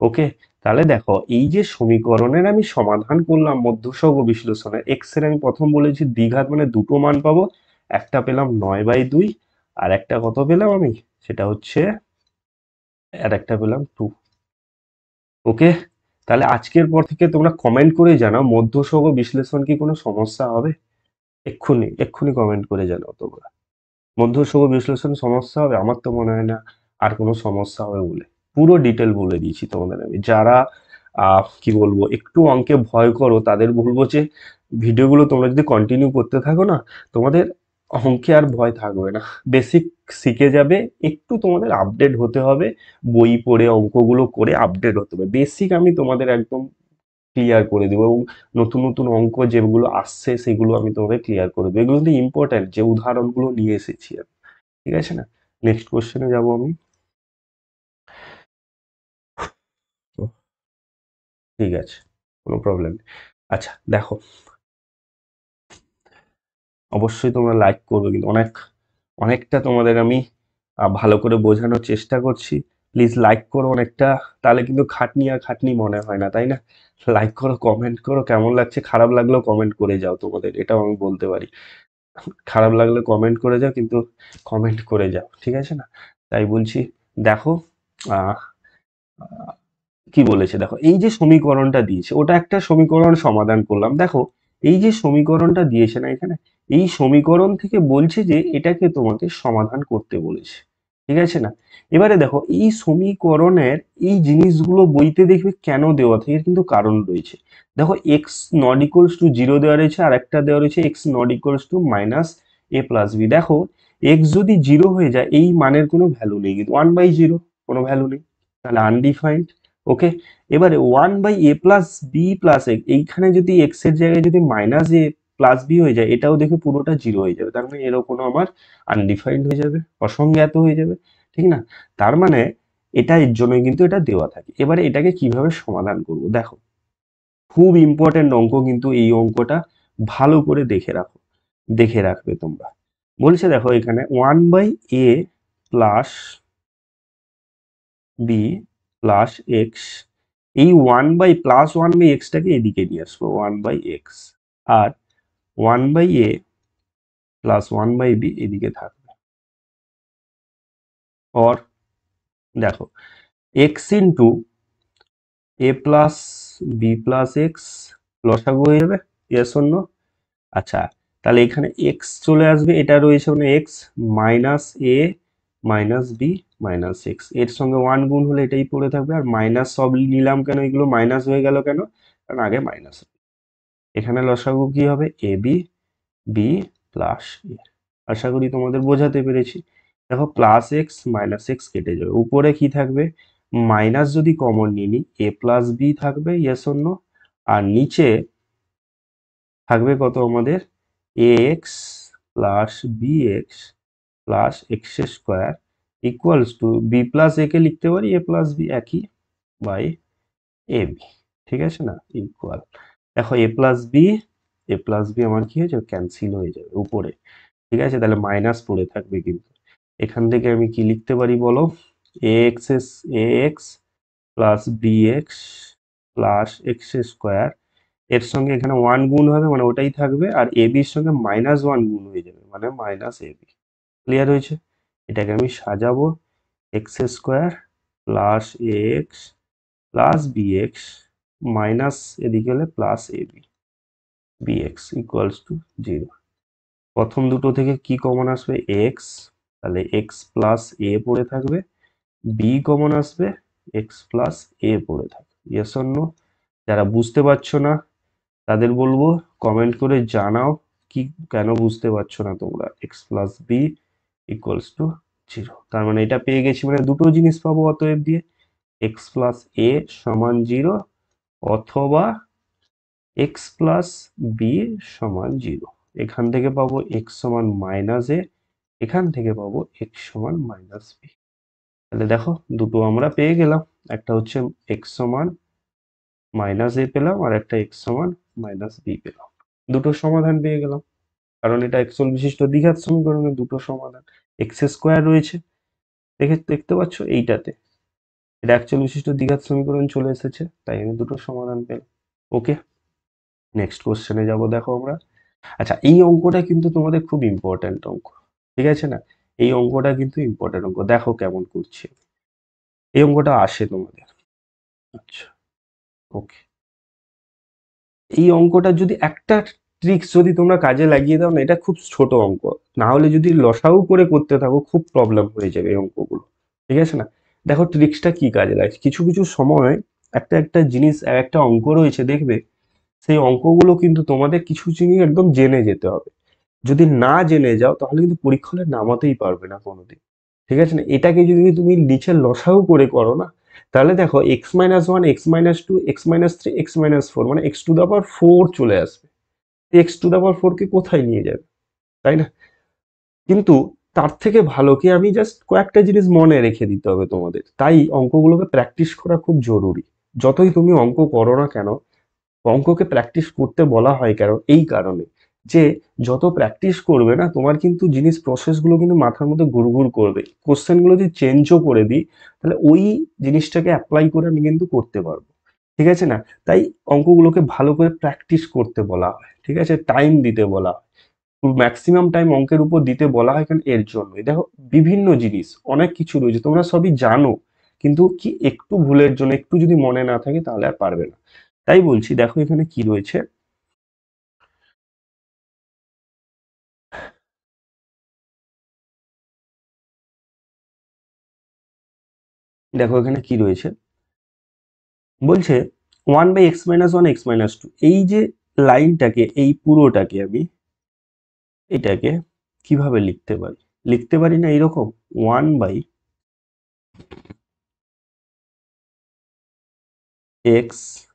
ওকে, তাহলে দেখো এই যে সমীকরণের আমি সমাধান করলাম মধ্যসহগ বিশ্লেষণে, x এর আমি প্রথম বলেছি দ্বিঘাত মানে দুটো মান পাবো, একটা পেলাম 9/2, আর একটা কত পেলাম আমি, সেটা হচ্ছে আর একটা পেলাম 2। ওকে, তাহলে আজকের পর থেকে তোমরা কমেন্ট করে জানাও মধ্যসহগ বিশ্লেষণ কি কোনো সমস্যা হবে, এক্ষুনি এক্ষুনি কমেন্ট করে জানাও তোমরা, মধ্যসহগ বিশ্লেষণ সমস্যা হবে? আমার তো মনে হয় না আর কোনো সমস্যা হবে বলে, পুরো ডিটেল বলে দিয়েছি তোমাদের আমি। যারা কি বলবো একটু অঙ্কে ভয় করো তাদের বলবো যে ভিডিওগুলো তোমরা যদি কন্টিনিউ করতে থাকো না, তোমাদের অঙ্কে আর ভয় থাকবে না, বেসিক শিখে যাবে। একটু তোমাদের আপডেট হতে হবে, বই পড়ে অঙ্কগুলো করে আপডেট হতে হবে, বেসিক আমি তোমাদের একদম ক্লিয়ার করে দেবো, এবং নতুন নতুন অঙ্ক যেগুলো আসছে সেগুলো আমি তোমাদের ক্লিয়ার করে দেবো, এগুলো কিন্তু ইম্পর্টেন্ট যে উদাহরণগুলো নিয়ে এসেছি আমি। ঠিক আছে না, নেক্সট কোশ্চেনে যাব আমি। তো, ঠিক আছে, কোনো প্রবলেম নেই। আচ্ছা দেখো, অবশ্যই তোমরা লাইক করবে, কিন্তু অনেকটা তোমাদের আমি ভালো করে বোঝানোর চেষ্টা করছি, প্লিজ লাইক করো অনেকটা, তাহলে কিন্তু খাটনি আর খাটনি মনে হয় না, তাই না? লাইক করো, কমেন্ট করো, কেমন লাগছে, খারাপ লাগলেও কমেন্ট করে যাও, তোমাদের এটাও আমি বলতে পারি, খারাপ লাগলে কমেন্ট করে যাও, কিন্তু কমেন্ট করে যাও, ঠিক আছে না? তাই বলছি। দেখো আহ কি বলেছে দেখো, এই যে সমীকরণটা দিয়েছে ওটা একটা সমীকরণ সমাধান করলাম, দেখো এই যে সমীকরণটা দিয়েছে না এখানে, এই সমীকরণ থেকে বলছে যে এটাকে তোমাকে সমাধান করতে বলেছে, ঠিক আছে না? এবারে দেখো এই সমীকরণের এই জিনিসগুলো বইতে দেখবে কেন দেওয়া থাকে, এর কিন্তু কারণ রয়েছে। দেখো এক্স নট ইকুয়ালস টু 0 দেওয়া রয়েছে, আর একটা দেওয়া রয়েছে x not equals to -a+b। দেখো এক্স যদি 0 হয়ে যায় এই মানের কোনো ভ্যালু নেই, কিন্তু 1/0 কোনো ভ্যালু নেই, তাহলে আনডিফাইন্ড। ওকে, এবারে 1/a+b+x, এইখানে যদি এক্স এর জায়গায় যদি -a+b হয়ে যায়, এটাও দেখে পুরোটা 0 হয়ে যাবে, তার মানে এরও কোনো আমার আনডিফাইন্ড হয়ে যাবে, অসংজ্ঞাত হয়ে যাবে, ঠিক না? তার মানে এটা এর জন্যই কিন্তু এটা দেওয়া থাকে। এবারে এটাকে কিভাবে সমাধান করব, দেখো খুব ইম্পর্টেন্ট অঙ্ক, কিন্তু এই অঙ্কটা ভালো করে দেখে রাখবে তোমরা। বলছে দেখো এখানে 1/a plus B plus x, এই 1/+1/x-টাকে এদিকে নিয়ে আসবো 1/x, আর 1/a প্লাস 1/b এদিকে থাকবে। और দেখো x ইন্টু এ প্লাস বি প্লাস এক্স লসাগু হয়ে যাবে, ইয়েস অর নো? আচ্ছা, তাহলে এখানে এক্স চলে আসবে, এটা রয়েছে মানে এক্স মাইনাস এ মাইনাস বি মাইনাস এক্স, এর সঙ্গে ওয়ান গুণ হলে এটাই পড়ে থাকবে। আর মাইনাস সব নিলাম কেন, এগুলো মাইনাস হয়ে গেল কেন, কারণ আগে মাইনাস। এখানে লসাগু কি হবে, এ বি বি প্লাস এ। আশা করি তোমাদের বোঝাতে পেরেছি। দেখো প্লাস এক্স মাইনাস এক্স কেটে যাবে, উপরে কি থাকবে, মাইনাস যদি কমন নিয়ে নিই এ প্লাস বি থাকবে, ইয়েস অর নো? আর নিচে থাকবে কত আমাদের, a x plus b x plus x square equals to b plus a কে লিখতে পারি এ প্লাস বি একই বাই এ বি, ঠিক আছে না, ইকুয়াল। দেখো এ প্লাস বি আমার কি হয়ে যাবে, ক্যান্সেল হয়ে যাবে উপরে, ঠিক আছে? তাহলে মাইনাস পড়ে থাকবে, কিন্তু এখান থেকে আমি কি লিখতে পারি বলো, a x plus b x plus x square, এর সঙ্গে এখানে ওয়ান গুণ হবে মানে ওটাই থাকবে, আর এ বির সঙ্গে মাইনাস ওয়ান গুণ হয়ে যাবে মানে মাইনাস এ বি। ক্লিয়ার হয়েছে? এটাকে আমি সাজাবো, x square plus a x plus b x minus এদিকে হলে plus a b b x equals to zero. প্রথম দুটো থেকে কি কমন আসবে, এক্স, তাহলে এক্স প্লাস এ পড়ে থাকবে, বি কমন আসবে, এক্স প্লাস এ পড়ে থাকবে, ইয়েস অর নো? যারা বুঝতে পারছো না তাদের বলবো কমেন্ট করে জানাও কি কেন বুঝতে পারছো না তোমরা। X plus b equals to zero, তার মানে এটা পেয়ে গেছি, মানে দুটো জিনিস পাবো অতএব দিয়ে, এক্স প্লাস এ সমান জিরো অথবা এক্স প্লাস বি সমান জিরো। এখান থেকে পাবো এক্স সমান মাইনাস এ, এখান থেকে পাবো এক্স সমান মাইনাস বি। তাহলে দেখো দুটো আমরা পেয়ে গেলাম, একটা হচ্ছে এক্স সমান মাইনাস এ পেলাম, আর একটা এক্স সমান মাইনাস বি পেলাম। দুটো সমাধান পেয়ে গেলাম, কারণ এটা এক্সল বিশিষ্ট দ্বিঘাত সমীকরণের দুটো সমাধান। এক্স স্কোয়ার রয়েছে, দেখতে পাচ্ছ এইটাতে, এটা অ্যাকচুয়াল বিশিষ্ট দ্বিঘাত সমীকরণ চলে এসেছে, তাই আমি দুটো সমাধান পেলাম। ওকে, নেক্সট কোশ্চেনে যাব দেখো আমরা। আচ্ছা, এই অঙ্কটা কিন্তু তোমাদের খুব ইম্পর্ট্যান্ট অঙ্ক, ঠিক আছে না? এই অঙ্কটা কিন্তু ইম্পর্ট্যান্ট অঙ্ক, দেখো কেমন করছে। এই অঙ্কটা আসে তোমাদের। আচ্ছা, ওকে। এই অঙ্কটা যদি একটা ট্রিক্স যদি তোমরা কাজে লাগিয়ে দাও না, এটা খুব ছোট অঙ্ক, না হলে যদি লসাগু করে করতে থাকো খুব প্রবলেম হয়ে যাবে এই অঙ্কগুলো, ঠিক আছে না? দেখো ট্রিক্সটা কি কাজে লাগে, কিছু কিছু সময় একটা একটা জিনিস, একটা অঙ্ক রয়েছে দেখবে, সেই অঙ্কগুলো কিন্তু তোমাদের কিছু জিনিস একদম জেনে যেতে হবে। যদি না জেনে যাও তাহলে কিন্তু পরীক্ষা হলে নামাতেই পারবে না কোনোদিন, ঠিক আছে না? এটাকে যদি তুমি নিচে লসাগু করে করো না, তাহলে দেখো x-1 x-2 x-3 x-4 মানে x⁴ চলে আসবে। x⁴ কে কোথায় নিয়ে যাবে, তাই না? কিন্তু তার থেকে ভালো কি, আমি জাস্ট কয়েকটা জিনিস মনে রেখে দিতে হবে তোমাদের, তাই অঙ্কগুলোকে প্র্যাকটিস করা খুব জরুরি। যতই তুমি অঙ্ক করো না কেন, অঙ্ককে প্র্যাকটিস করতে বলা হয় কেন, এই কারণে যে যত প্র্যাকটিস করবে না তোমার কিন্তু জিনিস প্রসেসগুলো কিন্তু মাথার মধ্যে ঘুরঘুর করবে। কোশ্চেনগুলো যদি চেঞ্জও করে দিই তাহলে ওই জিনিসটাকে অ্যাপ্লাই করে আমি কিন্তু করতে পারবো, ঠিক আছে না? তাই অঙ্কগুলোকে ভালো করে প্র্যাকটিস করতে বলা হয়, ঠিক আছে, টাইম দিতে বলা হয়, ম্যাক্সিমাম টাইম অঙ্কের উপর দিতে বলা হয়, কারণ এর জন্যই দেখো বিভিন্ন জিনিস অনেক কিছু রয়েছে তোমরা সবই জানো, কিন্তু কি একটু ভুলের জন্য একটু যদি মনে না থাকে তাহলে আর পারবে না। তাই বলছি দেখো এখানে কি রয়েছে, দেখো এখানে কি রয়েছে, বলছে 1/x-1 x-2, এই যে লাইনটাকে, এই পুরোটাকে আমি এটাকে কিভাবে লিখতে পারি না এরকম, 1/x-2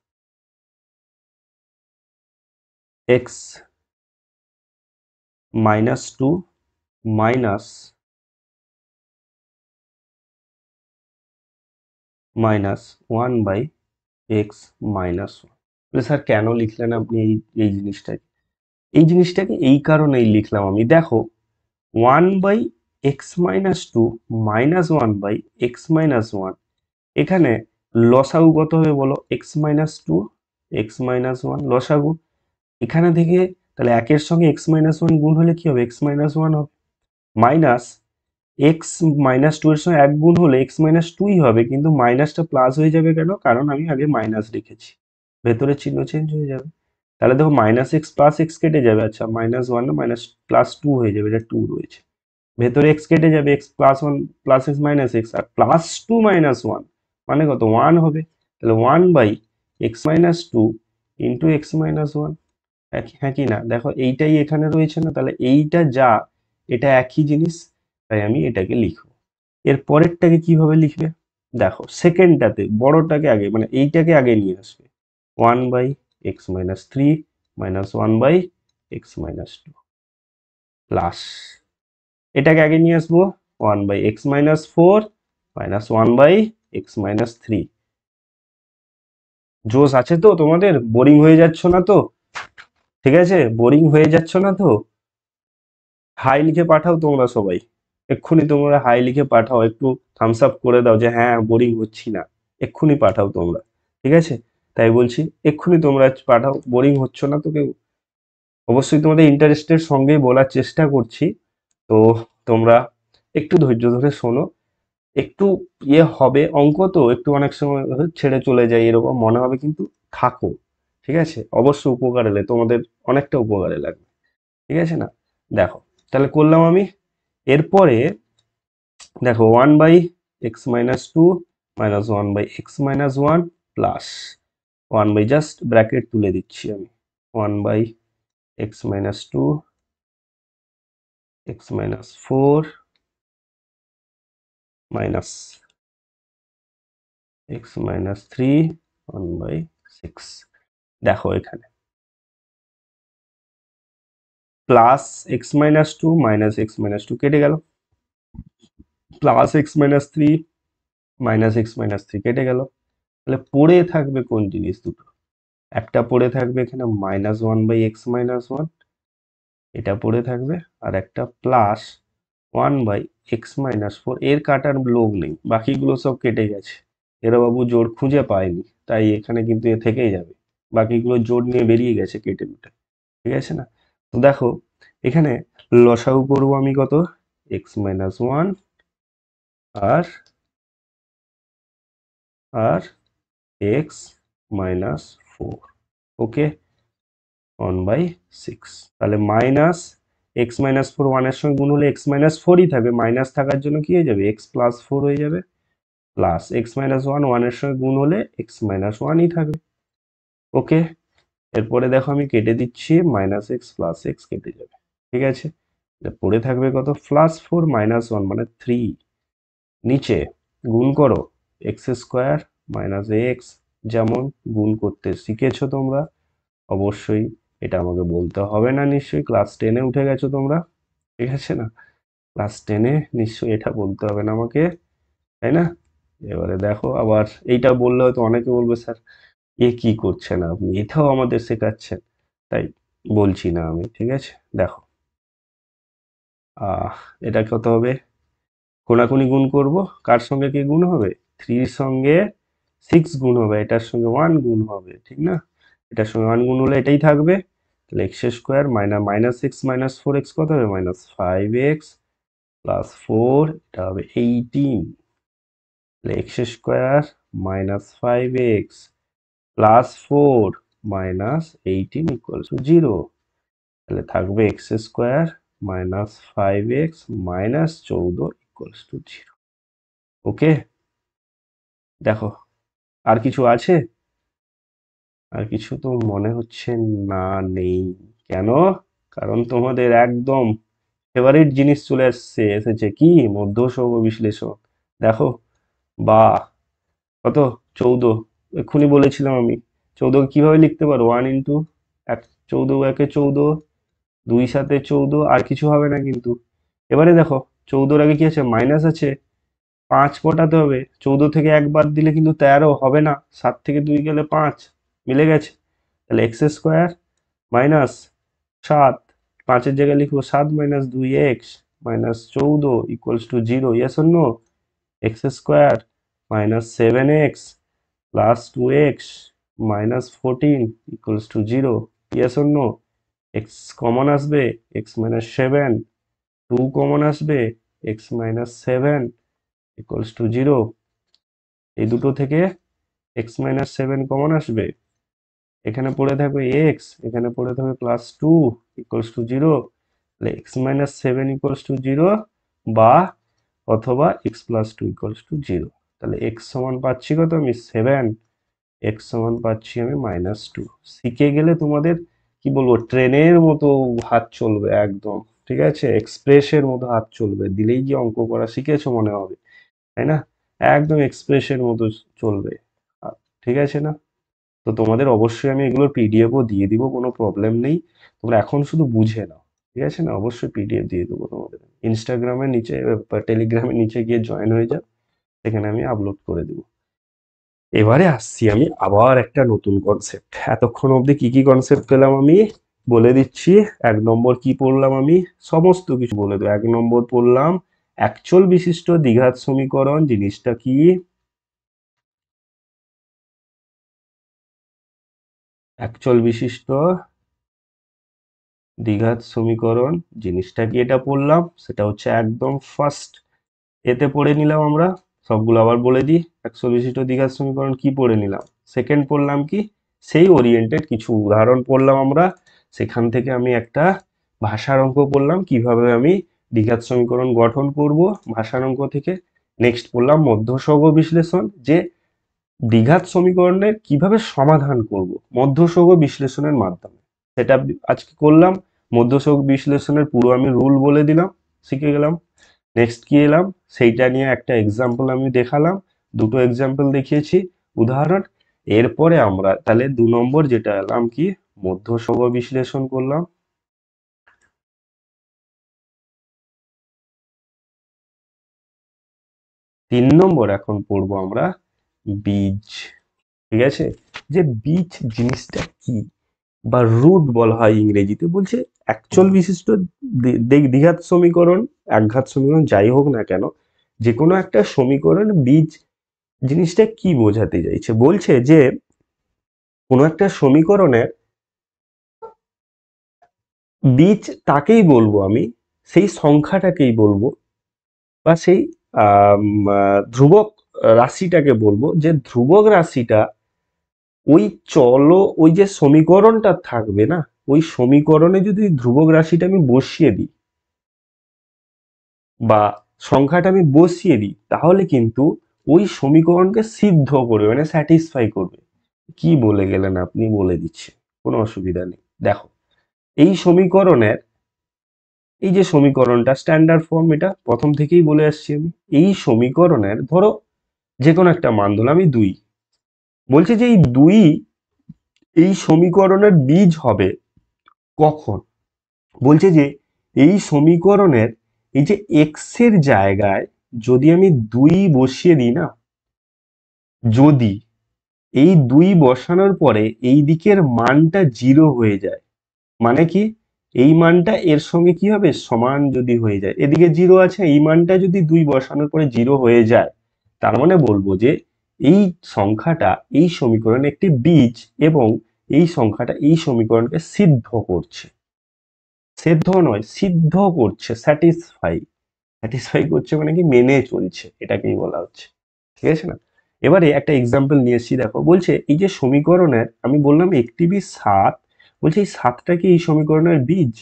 মাইনাস 1/x-1, স্যার কেন লিখলেন আপনি এই এই জিনিসটাকে? এই জিনিসটাকে এই কারণেই লিখলাম আমি, দেখো 1/x-2 -1/x-1, এখানে লসাগু কত হবে বলো? x-2 x-1 লসাগু, এখানে থেকে তাহলে একের সঙ্গে x-1 গুণ হলে কি হবে? x-1 হবে, মাইনাস x-2 এর সঙ্গে 1 গুণ হলে x-2ই হবে, কিন্তু মাইনাসটা প্লাস হয়ে যাবে কেন? কারণ আমি আগে মাইনাস লিখেছি, ভেতরে চিহ্ন চেঞ্জ হয়ে যাবে। তাহলে দেখো মাইনাস এক্স প্লাস এক্স কেটে যাবে, আচ্ছা -1 না +2 হয়ে যাবে, এটা 2 রয়েছে, ভেতরে এক্স কেটে যাবে, x plus 1 plus x minus x, আর +2 -1 মানে কত? 1 হবে। তাহলে 1/x-2 ইন্টু x-1, হ্যাঁ কি না? দেখো এইটাই এখানে রয়েছে না, তাহলে এইটা যা, এটা একই জিনিস, তাই আমি এটাকে লিখবো। এর পরেরটাকে কিভাবে লিখবে? দেখো সেকেন্ডটাতে বড়টাকে আগে, মানে এইটাকে আগে নিয়ে আসবে, 1/x-3 -1/x-2 প্লাস এটাকে আগে নিয়ে আসবো 1/x-4 -1/x-3। জোশ আছে তো তোমাদের? বোরিং হয়ে যাচ্ছ না তো? ঠিক আছে, বোরিং হয়ে যাচ্ছ না তো? হাই লিখে পাঠাও তোমরা সবাই, এক্ষুনি তোমরা হাই লিখে পাঠাও, একটু থামস আপ করে দাও যে হ্যাঁ বোরিং হচ্ছি না, এক্ষুনি পাঠাও তোমরা, ঠিক আছে? তাই বলছি এক্ষুনি তোমরা পাঠাও, বোরিং হচ্ছ না তো কেউ? অবশ্যই তোমাদের ইন্টারেস্টের সঙ্গেই বলার চেষ্টা করছি, তো তোমরা একটু ধৈর্য ধরে শোনো, একটু ইয়ে হবে, অঙ্ক তো একটু অনেক সময় ছেড়ে চলে যায় এরকম মনে হবে, কিন্তু থাকো, ঠিক আছে? অবশ্যই উপকারে লাগে তোমাদের, অনেকটা উপকারে লাগবে, ঠিক আছে না? দেখো তাহলে করলাম আমি, এরপরে দেখো 1/x-2 -1/x-1 plus 1 by, just bracket তুলে দিচ্ছি আমি, 1/x-2 x-4 মাইনাস x-3 1/6। দেখো এখানে প্লাস x-2 মাইনাস x-2 কেটে গেল, প্লাস x-3 মাইনাস x-3 কেটে গেল, তাহলে পড়ে থাকবে কোন জিনিস দুটো? একটা পড়ে থাকবে এখানে -1/x-1, এটা পড়ে থাকবে, আর একটা প্লাস 1/x-4, এর কাটার লোক নেই, বাকিগুলো সব কেটে গেছে, এরা বাবু জোড় খুঁজে পায়নি, তাই এখানে কিন্তু এ থেকেই যাবে, বাকিগুলো জোড় নিয়ে বেরিয়ে গেছে কেটে কুটে, ঠিক আছে না? তো দেখো এখানে লসাগু করবো আমি কত? x-1 আর আর x-4, ওকে, 1/6, তাহলে মাইনাস x-4 1 এর সঙ্গে গুণ হলে x-4ই থাকবে, মাইনাস থাকার জন্য কি হয়ে যাবে? x+4 হয়ে যাবে, প্লাস x-1 1 এর সঙ্গে গুণ হলে x-1ই থাকবে, ওকে। এরপরে দেখো আমি কেটে দিচ্ছি, -x প্লাস x কেটে যাবে, ঠিক আছে? এটা পড়ে থাকবে কত? +4 -1 মানে 3, নিচে গুণ করো x² - x, যেমন গুণ করতে শিখেছো তোমরা, অবশ্যই এটা আমাকে বলতে হবে না, নিশ্চয়ই ক্লাস 10-এ উঠে গেছো তোমরা, ঠিক আছে না? ক্লাস 10-এ নিশ্চয়ই এটা বলতে হবে না আমাকে, তাই না? এবারে দেখো, আবার এইটা বললে হয়তো অনেকে বলবে স্যার এ কি করছেন আপনি, এটাও আমাদের শেখাচ্ছেন, তাই বলছি না আমি, ঠিক আছে? দেখো আহ এটা কত হবে? কোনাকুনি গুণ করব, কার সঙ্গে কি গুণ হবে? 3 সঙ্গে 6 গুণ হবে, এটার সঙ্গে 1 গুণ হবে, ঠিক না? এটার সঙ্গে 1 গুণ হলে এটাই থাকবে, তাহলে x² -6 - 4x কত হবে? -5x প্লাস 4, এটা হবে 18, তাহলে x² -5x plus 4 minus 18 equals to 0, তাহলে থাকবে x² -5x -14 ইকুয়ালস টু 0, ওকে। দেখো আর কিছু আছে? আর কিছু তো মনে হচ্ছে না, নেই, কেন? কারণ তোমাদের একদম ফেভারিট জিনিস চলে এসেছে কি? মধ্যসৌগ বিশ্লেষণ, দেখো, বাহ, কত? 14, এক্ষুনি বলেছিলাম আমি, 14 কিভাবে লিখতে পারো? 1 ইন্টু 1, 14 একে 14, 2 সাথে 14, আর কিছু হবে না কিন্তু। এবারে দেখো 14 আগে কি আছে? মাইনাস আছে, 5 কটাতে হবে, 14 থেকে 1 বাদ দিলে কিন্তু 13 হবে না, 7 থেকে 2 গেলে 5, মিলে গেছে, তাহলে এক্স স্কোয়ার মাইনাস 7, 5-এর জায়গায় লিখবো 7 minus 2x minus 14 equals to 0, yes or no? X square minus 7x plus 2x minus 14 equals to 0, yes or no? X common আসবে, এক্স মাইনাস 7, 2 কমন আসবে, এক্স মাইনাস 7 ইকুয়ালস টু 0। এই দুটো থেকে x minus 7 common আসবে, এখানে পড়ে থাকবে x, এখানে পড়ে থাকবে প্লাস 2 ইকুয়ালস টু 0। তাহলে এক্স মাইনাস 7 ইকুয়ালস টু 0 বা অথবা এক্স প্লাস 2 ইকুয়ালস টু 0। তাহলে এক্স সমান পাচ্ছি কত আমি? 7, এক্স সমান পাচ্ছি আমি -2। শিখে গেলে তোমাদের কি বলবো, ট্রেনের মতো হাত চলবে একদম, ঠিক আছে? এক্সপ্রেসের মতো হাত চলবে, দিলেই কি অঙ্ক করা শিখেছো মনে হবে, তাই না? একদম এক্সপ্রেসের মতো চলবে, ঠিক আছে না? তো তোমাদের অবশ্যই আমি এগুলোর পিডিএফও দিয়ে দিব, কোনো প্রবলেম নেই। তোমরা এখন শুধু বুঝে নাও, ঠিক আছে না? অবশ্যই পিডিএফ দিয়ে দেবো তোমাদের। ইনস্টাগ্রামের নিচে বা টেলিগ্রামের নিচে গিয়ে জয়েন হয়ে যাও, সেখানে আমি আপলোড করে দেবো। এবারে আসছি আমি আবার একটা নতুন কনসেপ্ট। এতক্ষণ অবধি কি কি কনসেপ্ট পেলাম আমি বলে দিচ্ছি। 1 নম্বর কি পড়লাম আমি, সমস্ত কিছু বলে দেবো। 1 নম্বর পড়লাম একচল বিশিষ্ট দ্বিঘাত সমীকরণ জিনিসটা কি। একচল বিশিষ্ট দ্বিঘাত সমীকরণ জিনিসটা কি, এটা পড়লাম। সেটা হচ্ছে একদম ফার্স্ট এতে পড়ে নিলাম আমরা। সবগুলো আবার বলে দিই, একচল বিশিষ্ট দ্বিঘাত সমীকরণ কি পড়ে নিলাম। সেকেন্ড পড়লাম কি, সেই ওরিয়েন্টেড কিছু উদাহরণ পড়লাম আমরা। সেখান থেকে আমি একটা ভাষার অঙ্ক পড়লাম, কিভাবে আমি দ্বিঘাত সমীকরণ গঠন করব ভাষার অঙ্ক থেকে। নেক্সট পড়লাম মধ্যসহগ বিশ্লেষণ, যে দ্বিঘাত সমীকরণের কিভাবে সমাধান করব মধ্যসহগ বিশ্লেষণের মাধ্যমে, সেটা আজকে করলাম। মধ্যসহগ বিশ্লেষণের পুরো আমি রুল বলে দিলাম, শিখে গেলাম। নেক্সট কি এলাম, সেইটা নিয়ে একটা এক্সাম্পল আমি দেখালাম, দুটো এক্সাম্পল দেখিয়েছি উদাহরণ। এরপরে আমরা তাহলে 2 নম্বর যেটা এলাম কি, মধ্যসহগ বিশ্লেষণ করলাম। 3 নম্বর এখন পড়বো আমরা বীজ, ঠিক আছে? যে বীজ জিনিসটা কি, বা রুট বলা হয় ইংরেজিতে। বলছে একচল বিশিষ্ট দ্বিঘাত সমীকরণ, একঘাত সমীকরণ যাই হোক না কেন, যে কোনো একটা সমীকরণ বীজ জিনিসটা কি বোঝাতে চাইছে। বলছে যে কোনো একটা সমীকরণের বীজ তাকেই বলবো আমি, সেই সংখ্যাটাকেই বলবো, বা সেই ধ্রুবক রাশিটাকে বলবো, যে ধ্রুবক রাশিটা ওই ওই যে সমীকরণটা থাকবে না, ওই সমীকরণে যদি ধ্রুবক রাশিটা আমি বসিয়ে দিই বা সংখ্যাটা আমি বসিয়ে দিই, তাহলে কিন্তু ওই সমীকরণকে সিদ্ধ করবে, মানে স্যাটিসফাই করবে। কি বলে গেলেন আপনি, বলে দিচ্ছি, কোনো অসুবিধা নেই। দেখো, এই সমীকরণের এই যে সমীকরণটা স্ট্যান্ডার্ড ফর্ম, এটা প্রথম থেকেই বলে আসছি আমি। এই সমীকরণের ধরো যে কোনো একটা মান ধরলাম আমি 2, বলছে যে এই 2 এই সমীকরণের বীজ হবে কখন। বলছে যে এই সমীকরণের এই যে এক্স এর জায়গায় যদি আমি 2 বসিয়ে দিই না, যদি এই 2 বসানোর পরে এই দিকের মানটা 0 হয়ে যায়, মানে কি, এই মানটা এর সঙ্গে কি হবে, সমান যদি হয়ে যায়, এদিকে 0 আছে, এই মানটা যদি 2 বসানোর পরে 0 হয়ে যায়, তার মানে বলবো যে এই সংখ্যাটা এই সমীকরণে একটি বীজ, এবং এই সংখ্যাটা এই সমীকরণকে সিদ্ধ করছে। সেদ্ধ নয়, সিদ্ধ করছে, স্যাটিসফাই। স্যাটিসফাই করছে মানে কি, মেনে চলছে, এটাকেই বলা হচ্ছে, ঠিক আছে না? এবারে একটা এক্সাম্পল নিয়ে এসেছি, দেখো। বলছে এই যে সমীকরণের আমি বললাম একটি বীজ 7, বলছে এই 7টা কি এই সমীকরণের বীজ।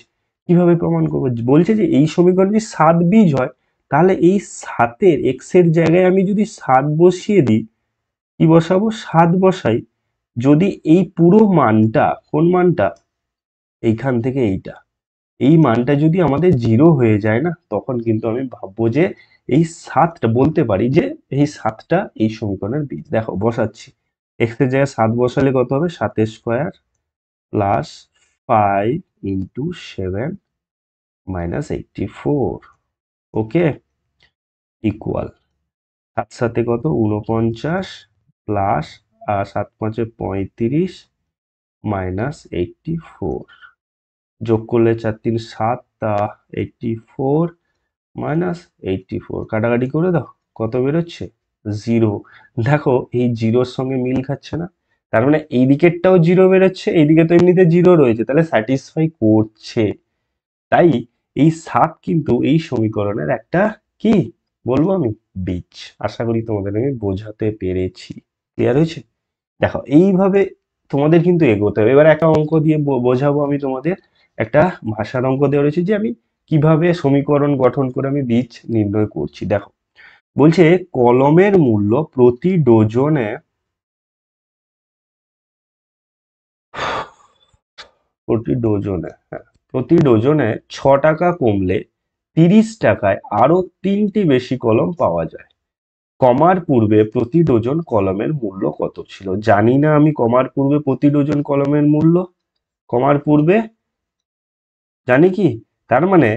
কিভাবে প্রমাণ করবো, বলছে যে এই সমীকরণ যদি 7 বীজ হয়, তাহলে এই 7-এর এক্স এর জায়গায় আমি যদি 7 বসিয়ে দিই, কি বসাবো, 7 বসাই, যদি এই পুরো মানটা, কোন মানটা, এইখান থেকে এইটা, এই মানটা যদি আমাদের 0 হয়ে যায় না, তখন কিন্তু আমি ভাববো যে এই 7টা, বলতে পারি যে এই 7টা এই সমীকরণের বীজ। দেখো বসাচ্ছি, এক্স এর জায়গায় 7 বসালে কত হবে, 7 স্কোয়ার প্লাস 5 ইন্টু 7 মাইনাস 84, ওকে, ইকুয়াল 7 সাথে কত 49 প্লাস 7 5 35 -84, যোগ করলে 4 3 7, 84 -84, কাটাকাটি করে দাও, কত বেরোচ্ছে? 0। দেখো এই জিরোর সঙ্গে মিল খাচ্ছে না, তার মানে এই দিকেরটাও জিরো বেরোচ্ছে, এইদিকে তো এমনিতে জিরো রয়েছে, তাহলে স্যাটিসফাই করছে। তাই এই 7 কিন্তু এই সমীকরণের একটা কি বলবো আমি, বীজ। আশা করি তোমাদের আমি বোঝাতে পেরেছি। ক্লিয়ার হয়েছে? দেখো এইভাবে তোমাদের কিন্তু এগোতে হবে। এবার একটা অঙ্ক দিয়ে বোঝাবো আমি তোমাদের। একটা ভাষার অঙ্ক দেওয়া রয়েছে যে আমি কিভাবে সমীকরণ গঠন করে আমি বীজ নির্ণয় করছি। দেখো বলছে কলমের মূল্য প্রতি ডজনে, প্রতি ডজনে 6 টাকা কমলে 30 টাকায় আরো 3টি বেশি কলম পাওয়া যায়। কমার পূর্বে প্রতি ডজন কলমের মূল্য কত ছিল? জানি না আমি কমার পূর্বে প্রতি ডজন কলমের মূল্য। কমার পূর্বে জানি কি, তার মানে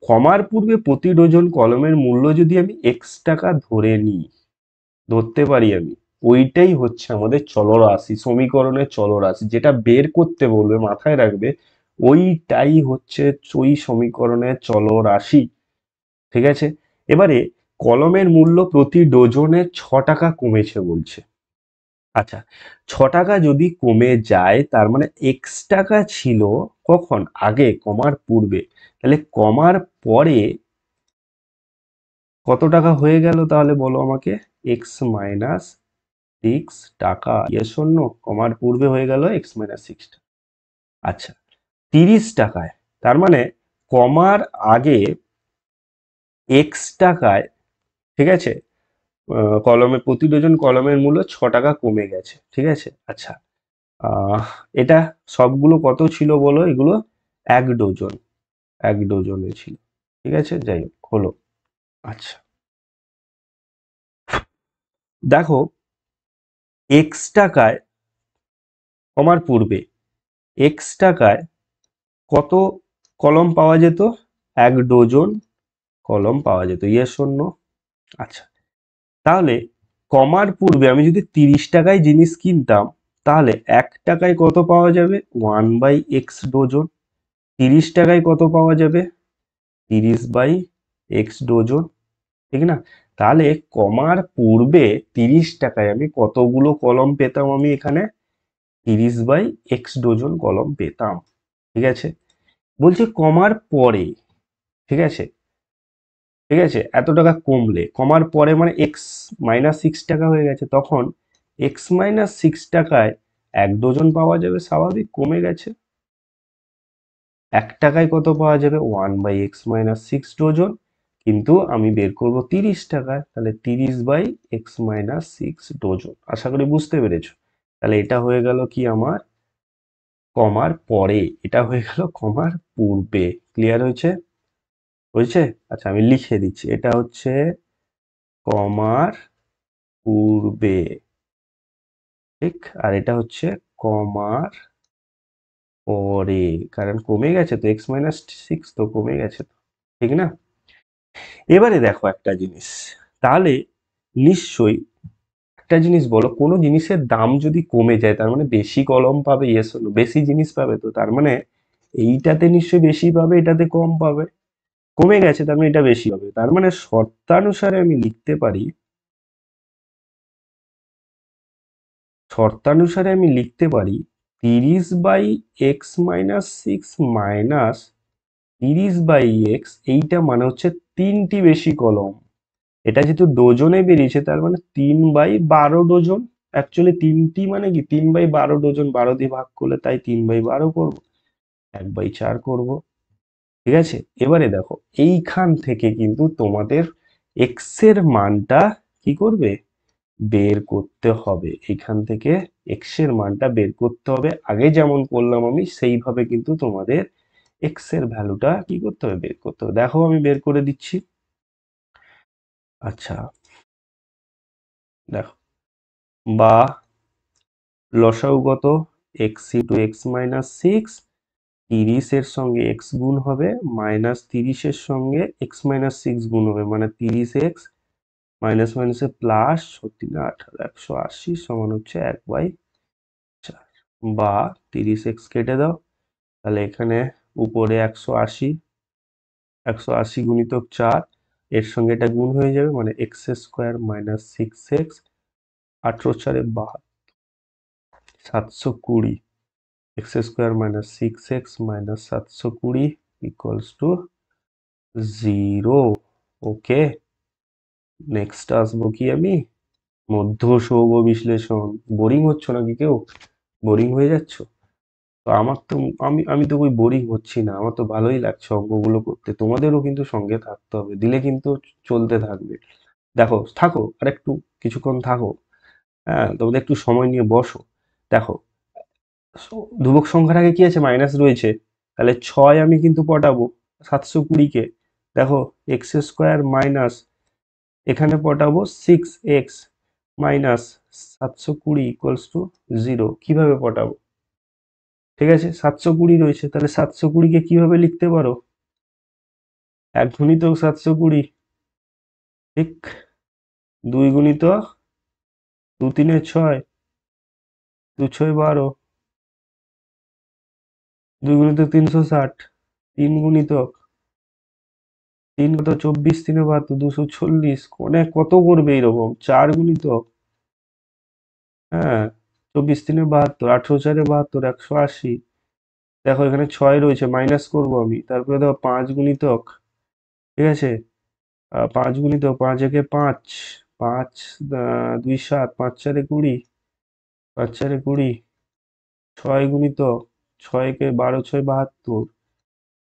কমার পূর্বে প্রতি ডজন কলমের মূল্য যদি আমি x টাকা ধরে নিই, ধরতে পারি আমি, ওইটাই হচ্ছে আমাদের চলরাশি, সমীকরণের চলরাশি, যেটা বের করতে বলবে মাথায় রাখবে, ওইটাই হচ্ছে ওই সমীকরণের চলরাশি। ঠিক আছে? এবারে কলমের মূল্য প্রতি ডজনে 6 টাকা কমেছে বলছে। আচ্ছা, 6 টাকা যদি কমে যায় তার মানে x টাকা ছিল কখন? আগে, কমার পূর্বে। তাহলে কমার পরে কত টাকা হয়ে গেল তাহলে বলো আমাকে? x-6 টাকা। শূন্য, কমার পূর্বে হয়ে গেল x-6 টাকা। আচ্ছা, 30 টাকায়, তার মানে কমার আগে x টাকায়, ঠিক আছে, কলমের প্রতি ডজন কলমের মূল্য 6 টাকা কমে গেছে। ঠিক আছে? আচ্ছা, আহ এটা সবগুলো কত ছিল বলো? এগুলো 1 ডজন, 1 ডজনে ছিল। ঠিক আছে, যাই হোক, হলো। আচ্ছা, দেখো x টাকায়, কমার পূর্বে x টাকায় কত কলম পাওয়া যেত? 1 ডজন কলম পাওয়া যেত। শূন্য। আচ্ছা, তাহলে কমার পূর্বে আমি যদি 30 টাকায় জিনিস কিনতাম, তাহলে 1 টাকায় কত পাওয়া যাবে? 1/x dozen. 30 টাকায় কত পাওয়া যাবে? 30/x dozen. ঠিক না? তাহলে কমার পূর্বে 30 টাকায় আমি কতগুলো কলম পেতাম? আমি এখানে 30/x ডজন কলম পেতাম। ঠিক আছে? বলছে কমার পরে, ঠিক আছে, ঠিক আছে, এত টাকা কমলে, কমার পরে মানে x-6 টাকা হয়ে গেছে, তখন x-6 টাকায় 1 ডজন পাওয়া যাবে, স্বাভাবিক, কমে গেছে। 1 টাকায় কত পাওয়া যাবে? 1/x-6 dozen. কিন্তু আমি বের করব 30 টাকায়, তাহলে 30/x-6 ডজন। আশা করি বুঝতে পেরেছো। তাহলে এটা হয়ে গেল কি আমার কমার পরে, এটা হয়ে গেল কমার পূর্বে। ক্লিয়ার হয়েছে? হয়েছে? আচ্ছা, আমি লিখে দিচ্ছি, এটা হচ্ছে কমার পূর্বে, ঠিক, আর এটা হচ্ছে কমার পরে, কারণ কমে গেছে তো, x-6 তো কমে গেছে তো, ঠিক না? এবারে দেখো একটা জিনিস, তাহলে নিশ্চয়ই একটা জিনিস বলো, কোনো জিনিসের দাম যদি কমে যায় তার মানে বেশি কলম পাবে, বেশি জিনিস পাবে, তো তার মানে এইটাতে নিশ্চয়ই বেশি পাবে, এটাতে কম পাবে। কমে গেছে তার মানে এটা বেশি হবে, তার মানে শর্তানুসারে আমি লিখতে পারি, শর্তানুসারে আমি লিখতে পারি 30/x-6 মাইনাস 30/x, এইটা মানে হচ্ছে 3টি বেশি কলম। এটা যেহেতু ডজনে বেরিয়েছে তার মানে 3/12 ডজন। অ্যাকচুয়ালি 3টি মানে কি 3/12 ডজন, 12 দিয়ে ভাগ করলে, তাই 3/12 করব, 1/4 করব। ঠিক আছে? এবারে দেখো এইখান থেকে কিন্তু তোমাদের x এর মানটা কি করবে? বের করতে হবে। এখান থেকে x এর মানটা বের করতে হবে। আগে যেমন করলাম আমি সেইভাবে কিন্তু তোমাদের x এর ভ্যালুটা কি করতে হবে? বের করতে হবে। দেখো আমি বের করে দিচ্ছি। আচ্ছা, দেখো, বা লসাগু কত? x ইন্টু x-6, 30-এর সঙ্গে x গুণ হবে, মাইনাস 30-এর সঙ্গে x-6 গুণ হবে, মানে 30x মাইনাস মাইনাসে প্লাস, 18 18 180 সমান হচ্ছে 1/4। বা 30x কেটে দাও, তাহলে এখানে উপরে 180 গুণিতক 4, এর সঙ্গে এটা গুণ হয়ে যাবে, মানে x square minus 6x, 18×4 = 720, x square minus 6x minus 720 equals to 0। Okay, next আসবো কি আমি, মধ্য সহগ বিশ্লেষণ। বোরিং হচ্ছ নাকি কেউ? বোরিং হয়ে যাচ্ছ? তো আমার তো, আমি তো ওই বোরিং হচ্ছি না, আমার তো ভালোই লাগছে অঙ্কগুলো করতে। তোমাদেরও কিন্তু সঙ্গে থাকতে হবে, দিলে কিন্তু চলতে থাকবে। দেখো, থাকো আর একটু, কিছুক্ষণ থাকো। হ্যাঁ, তোমাদের একটু সময় নিয়ে বসো। দেখো, ধ্রুবক সংখ্যার আগে কি আছে, মাইনাস রয়েছে, তাহলে 6 আমি কিন্তু পটাবো 720 কে। দেখো, এক্স স্কোয়ার মাইনাস, এখানে পটাবো 6x মাইনাস 720 ইকুয়ালস টু 0। কিভাবে পটাবো? ঠিক আছে, 720 রয়েছে, তাহলে 720-কে কিভাবে লিখতে পারো? 1 গুণিতক 720, ঠিক। 2 গুণিতক 2×3 = 6, 2×6 = 12, 2 গুণিতক 360, 3 গুণিতক 3 কত 24, 3 × 72, 240, কোনে কত করবে এরকম? 4 গুণিতক, হ্যাঁ, 24, 3 = 72, 18×4 = 72, 180। দেখো এখানে 6 রয়েছে, মাইনাস করব আমি, তারপরে দেখো 5 গুণিতক, ঠিক আছে, 5 গুণিতক 5 × 1 = 5, 5 2 7, 5 × 4 = 20, 5 × 4 = 20, 6 গুণিতক 6 × 12, 6 = 72,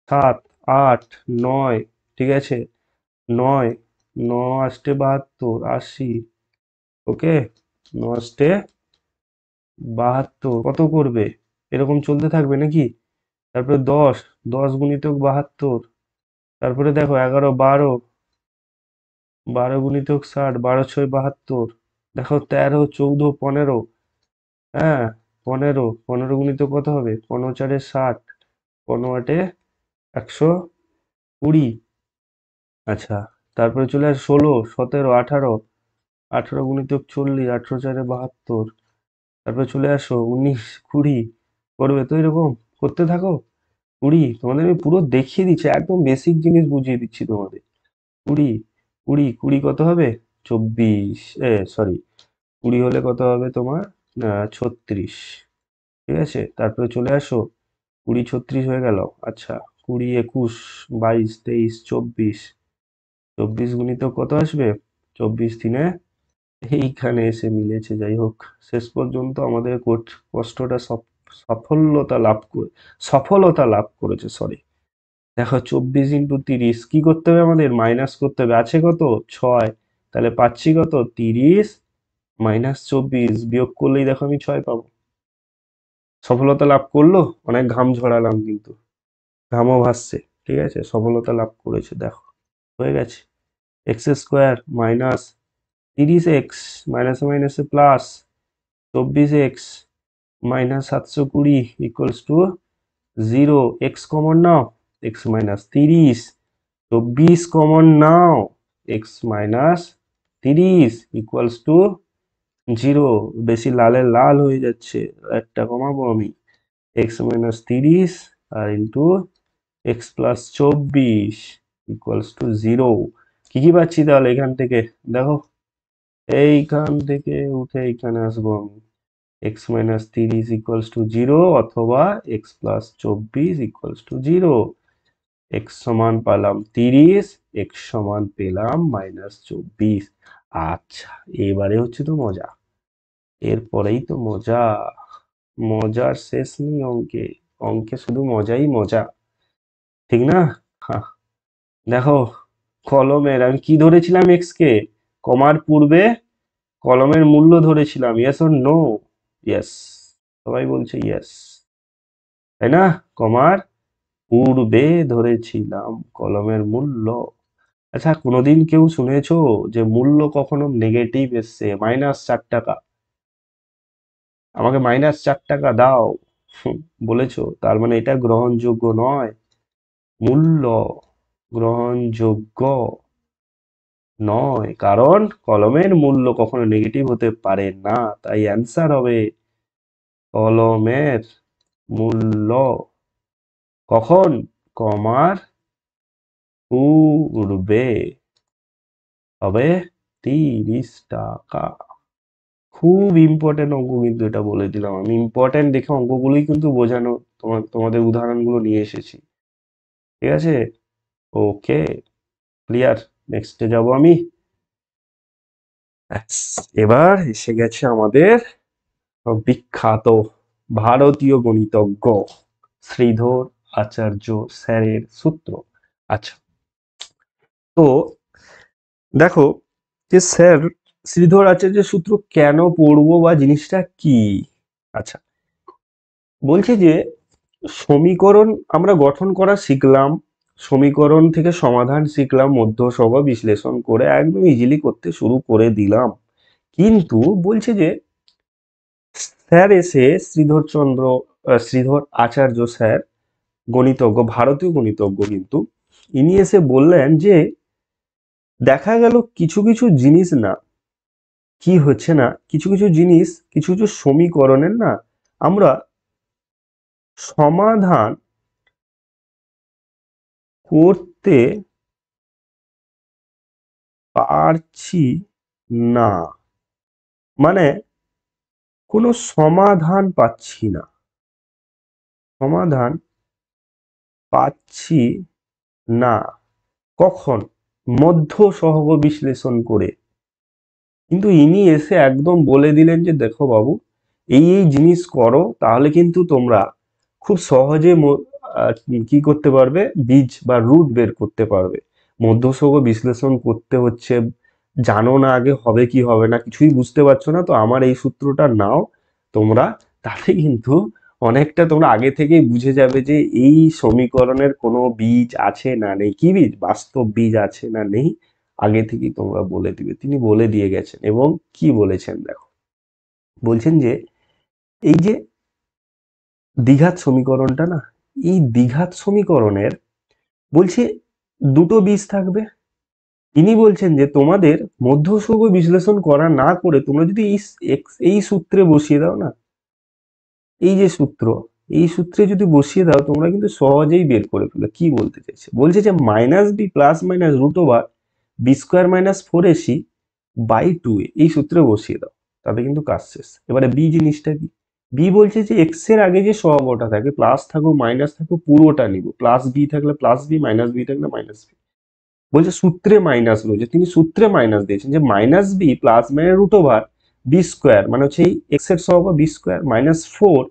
7 8 9, ঠিক আছে, 9 9 8 72, 80। ওকে, 9 8 72 কত করবে? এরকম চলতে থাকবে নাকি? তারপরে 10, 10 গুণিতক 72, তারপরে দেখো 11 12, 12 গুণিতক 60, 12 × 6 = 72, দেখো 13 14 15, হ্যাঁ, 15, 15 গুণিতক কত হবে? 15 4 60, 15 8 120। আচ্ছা, তারপরে চলে আসে 16 17 18, 18 গুণিতক 40, 18 4 72, তারপরে চলে আসো 19 20, করবে তো এরকম, করতে থাকো। 20, তোমাদের আমি পুরো দেখিয়ে দিচ্ছি, একদম বেসিক জিনিস বুঝিয়ে দিচ্ছি তোমাদের। 20 20 20 কত হবে? 24, সরি, 20 হলে কত হবে তোমার? 36, ঠিক আছে, তারপরে চলে আসো, 20 36 হয়ে গেল। আচ্ছা, 20 21 22 23 24, 24 গুণিতক কত আসবে? 24 3, এইখানে এসে মিলেছে। যাই হোক, শেষ পর্যন্ত আমাদের কষ্টটা সফলতা লাভ করে, সফলতা লাভ করেছে, সরি। দেখো 24 × 30 কি করতে হবে আমাদের? মাইনাস করতে হবে। আছে কত? 6, তাহলে পাচ্ছি কত? 30 মাইনাস 24, বিয়োগ করলেই দেখো আমি 6 পাবো। সফলতা লাভ করলো, অনেক ঘাম ঝরালাম কিন্তু, ঘামও ভাসছে, ঠিক আছে, সফলতা লাভ করেছে, দেখো হয়ে গেছে। এক্স স্কোয়ার মাইনাস 30x মাইনাসে মাইনাসে plus 24x minus 720 equals to 0। X common now, x minus 30, 24 common now, x minus 30 equals to 0। বেশি লালে লাল হয়ে যাচ্ছে, একটা কমাবো আমি, এক্স মাইনাস 30 আর into x plus 24 equals to 0। কি কি পাচ্ছি তাহলে এখান থেকে? দেখো, এইখান থেকে উঠে এইখানে আসবো আমি, এক্স মাইনাস 30 ইকুয়ালস টু 0 অথবা x plus 24 equals to 0। X সমান পেলাম 30, এক্স সমান পেলাম -24। আচ্ছা, এবারে হচ্ছে তো মজা, এরপরেই তো মজা, মজার শেষ নেই অঙ্কে, অঙ্কে শুধু মজাই মজা, ঠিক না? হ্যাঁ, দেখো, কলমের আমি কি ধরেছিলাম, এক্স কে কমার পূর্বে কলমের মূল্য ধরেছিলাম, ইয়েস অর নো? ইয়েস, সবাই বলছে ইয়েস, তাই না? কমার পূর্বে ধরেছিলাম কলমের মূল্য। আচ্ছা, কোনোদিন কেউ শুনেছো যে মূল্য কখনো নেগেটিভ এসছে, -4 টাকা, আমাকে -4 টাকা দাও, হুম, বলেছো, তার মানে এটা গ্রহণযোগ্য নয়। মূল্য গ্রহণযোগ্য নয়, কারণ কলমের মূল্য কখনো নেগেটিভ হতে পারে না, তাই অ্যান্সার হবে কলমের মূল্য কখন কমার পূর্বে হবে 30 টাকা। খুব ইম্পর্টেন্ট অঙ্ক, কিন্তু এটা বলে দিলাম আমি। ইম্পর্টেন্ট দেখে অঙ্কগুলোই কিন্তু বোঝানো, তোমাদের উদাহরণগুলো নিয়ে এসেছি। ঠিক আছে, ওকে, ক্লিয়ার। নেক্সটে যাব আমি। ব্যাস, এবার এসে গেছে আমাদের বিখ্যাত ভারতীয় গণিতজ্ঞ শ্রীধর আচার্য স্যারের সূত্র। আচ্ছা, তো দেখো যে স্যার শ্রীধর আচার্যের সূত্র কেন পড়বো বা জিনিসটা কি। আচ্ছা, বলছে যে সমীকরণ আমরা গঠন করা শিখলাম, সমীকরণ থেকে সমাধান শিখলাম, মধ্যসহ বিশ্লেষণ করে একদম ইজিলি করতে শুরু করে দিলাম। কিন্তু বলছে যে স্যার এসে শ্রীধর আচার্য স্যার, গণিতজ্ঞ, ভারতীয় গণিতজ্ঞ, কিন্তু ইনি এসে বললেন যে দেখা গেল কিছু কিছু জিনিস না, কি হচ্ছে না, কিছু কিছু জিনিস, কিছু কিছু সমীকরণের না আমরা সমাধান করতে পারছি না, মানে কোনো সমাধান পাচ্ছি না, সমাধান পাচ্ছি না। কখন? মধ্য সহগ বিশ্লেষণ করে। কিন্তু ইনি এসে একদম বলে দিলেন যে দেখো বাবু, এই এই জিনিস করো, তাহলে কিন্তু তোমরা খুব সহজে কি করতে পারবে, বীজ বা রুট বের করতে পারবে। মধ্যসহগ বিশ্লেষণ করতে হচ্ছে, জানো না আগে হবে কি হবে না, কিছুই বুঝতে পারছো না, তো আমার এই সূত্রটা নাও তোমরা, তাতে কিন্তু অনেকটা তোমরা আগে থেকেই বুঝে যাবে যে এই সমীকরণের কোনো বীজ আছে না নেই। কি বীজ? বাস্তব বীজ আছে না নেই, আগে থেকেই তোমরা বলে দিবে। তিনি বলে দিয়ে গেছেন, এবং কি বলেছেন দেখো, বলছেন যে এই যে দ্বিঘাত সমীকরণটা না, এই দ্বিঘাত সমীকরণের বলছে দুটো বীজ থাকবে। ইনি বলছেন যে তোমাদের মধ্যসহগ বিশ্লেষণ করা না করে তোমরা যদি এই সূত্রে বসিয়ে দাও না, এই যে সূত্র, এই সূত্রে যদি বসিয়ে দাও তোমরা কিন্তু সহজেই বের করে ফেলো। কি বলতে চাইছে? বলছে যে minus b plus minus root over b square minus 4ac by 2a এই সূত্রে বসিয়ে দাও, তাতে কিন্তু কাজ শেষ। এবারে বি জিনিসটা কি? বি বলছে যে এক্স এর আগে যে সহগটা থাকে, প্লাস থাকুক মাইনাস থাকুক, পুরোটা নিব। প্লাস বি থাকলে প্লাস বি, মাইনাস বি থাকলে মাইনাস বি। বলছে সূত্রে মাইনাস রয়েছে, তিনি সূত্রে মাইনাস দিয়েছেন যে মাইনাস বি প্লাস মানে রুট ওভার বি স্কোয়ার, মানে হচ্ছে এই এক্স এর সহগ বি স্কোয়ার, মাইনাস 4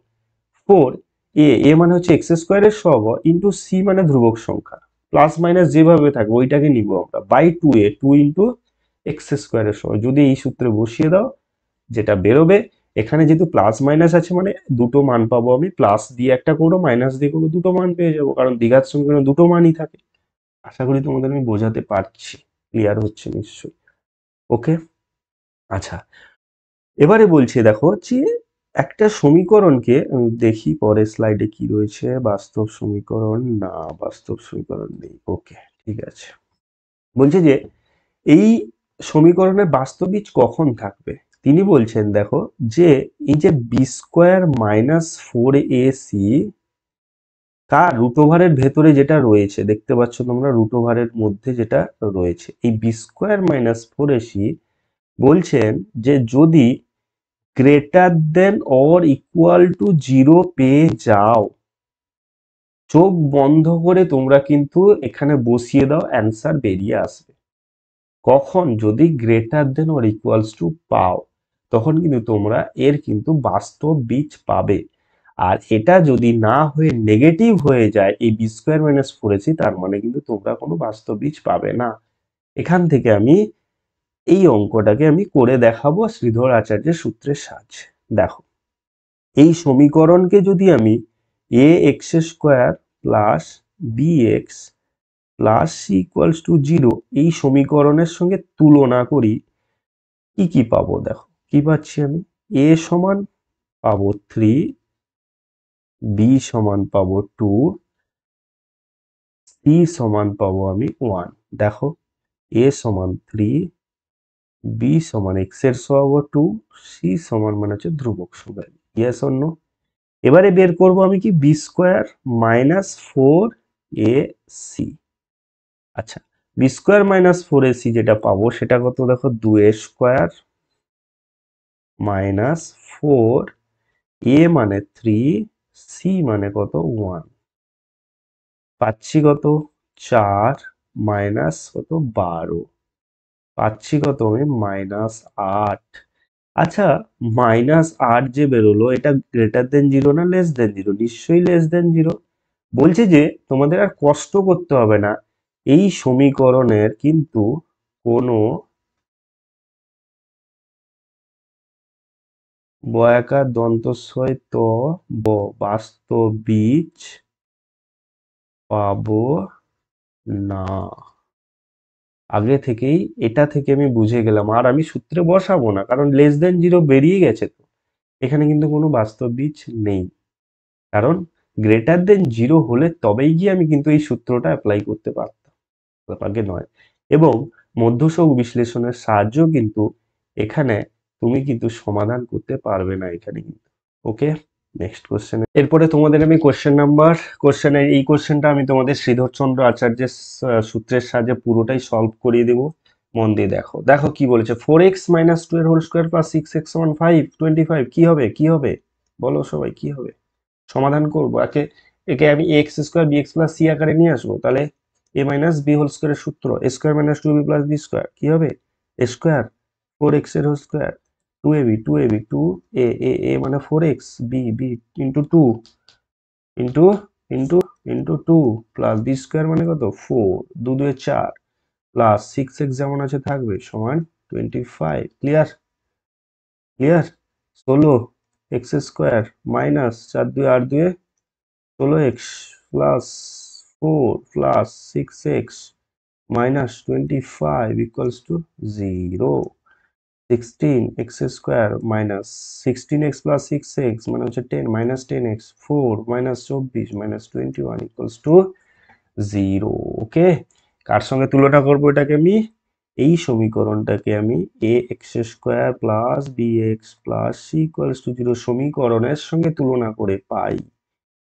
এ মানে হচ্ছে এক্স স্কোয়ারের সহগ, ইন্টু সি মানে ধ্রুবক সংখ্যা, প্লাস মাইনাস যেভাবে থাকবে ওইটাকে নিব আমরা, বাই 2a 2 ইন্টু এক্স স্কোয়ারের সহগ। যদি এই সূত্রে বসিয়ে দাও, যেটা বেরোবে, এখানে যেহেতু প্লাস মাইনাস আছে মানে দুটো মান পাবো আমি, প্লাস দিয়ে একটা করবো, মাইনাস দিয়ে করবো, দুটো মান পেয়ে যাবো, কারণ দ্বিঘাত সমীকরণে দুটো মানই থাকে। আশা করি তোমাদের আমি বোঝাতে পারছি, ক্লিয়ার হচ্ছে নিশ্চয়ই। ওকে, আচ্ছা, এবারে বলছে দেখো যে একটা সমীকরণকে দেখি পরের স্লাইডে কি রয়েছে, বাস্তব সমীকরণ না, বাস্তব সমীকরণ নেই। ওকে, ঠিক আছে। বলছে যে এই সমীকরণের বাস্তব বীজ কখন থাকবে। তিনি বলছেন দেখো যে এই যে বি স্কোয়ার মাইনাস 4ac তার রুট ওভারের ভেতরে যেটা রয়েছে, দেখতে পাচ্ছ তোমরা রুট ওভারের মধ্যে যেটা রয়েছে, এই বি স্কোয়ার মাইনাস 4ac বলছেন যে যদি greater than or equal to 0 পেয়ে যাও, চোখ বন্ধ করে তোমরা কিন্তু এখানে বসিয়ে দাও, অ্যান্সার বেরিয়ে আসবে। কখন? যদি greater than or equals to পাও, তখন কিন্তু তোমরা এর কিন্তু বাস্তব বীজ পাবে। আর এটা যদি না হয়ে নেগেটিভ হয়ে যায়, এই বি স্কোয়ার মাইনাস 4ac, তার মানে কিন্তু তোমরা কোনো বাস্তব বীজ পাবে না। এখান থেকে আমি এই অঙ্কটাকে আমি করে দেখাবো শ্রীধর আচার্যের সূত্রের সাহায্যে। দেখো, এই সমীকরণকে যদি আমি a x square plus b x plus c equals to 0 এই সমীকরণের সঙ্গে তুলনা করি, কি কি পাবো দেখো। কি পাচ্ছি আমি? এ সমান পাবো 3, বি সমান পাবো 2, সি সমান পাবো আমি 1। দেখো, এ সমান 3, বি সমান এক্স এর সহগ 2, সি সমান মানে হচ্ছে ধ্রুবক সংখ্যা। Yes or no? এবারে বের করব আমি কি বি স্কোয়ার মাইনাস 4ac। আচ্ছা, বি স্কোয়ার মাইনাস 4ac যেটা পাবো সেটা কত দেখো, 2a স্কোয়ার মাইনাস 4, a মানে 3, c মানে কত 1, পাচ্ছি কত 4 মাইনাস কত 12, পাচ্ছি কত আমি -8। আচ্ছা, -8 যে বেরোলো এটা গ্রেটার দেন জিরো না লেস দেন জিরো? নিশ্চয়ই লেস দেন জিরো। বলছে যে তোমাদের আর কষ্ট করতে হবে না, এই সমীকরণের কিন্তু কোনো বয়াকার দন্তস্বয় ত ব বাস্তবিজ পাবো না। আগে থেকেই এটা থেকে আমি বুঝে গেলাম, আর আমি সূত্রে বসাবো না, কারণ লেস দেন জিরো বেরিয়ে গেছে তো। এখানে কিন্তু কোনো বাস্তব বীজ নেই, কারণ গ্রেটার দেন জিরো হলে তবেই গিয়ে আমি কিন্তু এই সূত্রটা অ্যাপ্লাই করতে পারতাম, আগে নয়। এবং মধ্যসহগ বিশ্লেষণের সাহায্যেও কিন্তু এখানে তুমি কিন্তু সমাধান করতে পারবে না এখানে কিন্তু। ওকে, নেক্সট কোশ্চেন। এরপরে তোমাদের আমি কোশ্চেনের এই কোশ্চেনটা আমি তোমাদের শ্রীধরচন্দ্র আচার্যের সূত্রের সাহায্যে পুরোটাই সলভ করিয়ে দেবো। মন দিয়ে দেখো, দেখো কি বলেছে, 4x মাইনাস 2 এর হোল স্কোয়ার প্লাস 6x সমান 25 কি হবে, কি হবে বলো সবাই, কি হবে? সমাধান করবো একে একে, আমি x square b x plus c আকারে নিয়ে আসবো, তাহলে এ মাইনাস বি হোল স্কোয়ারের সূত্র a square minus two b plus b square কি হবে, এ স্কোয়ার 4x এর হোল স্কোয়ার 2ab 2a মানে 4x b into two into into into two plus b square মানে কত 4, 2 2 4 প্লাস 6x যেমন আছে থাকবে সমান 25। Clear? Clear? 16 x square minus 4 2 8 2 16x plus 4 plus 6x minus 25 equals to 0। 16x square minus 16x plus 6x মানে হচ্ছে 10 minus 10x 4 minus 24 minus 21 equals to 0। Okay, কার সঙ্গে তুলনা করবো এটাকে আমি, এই সমীকরণটাকে আমি a x square plus b x plus c equals to 0 সমীকরণের সঙ্গে তুলনা করে পাই।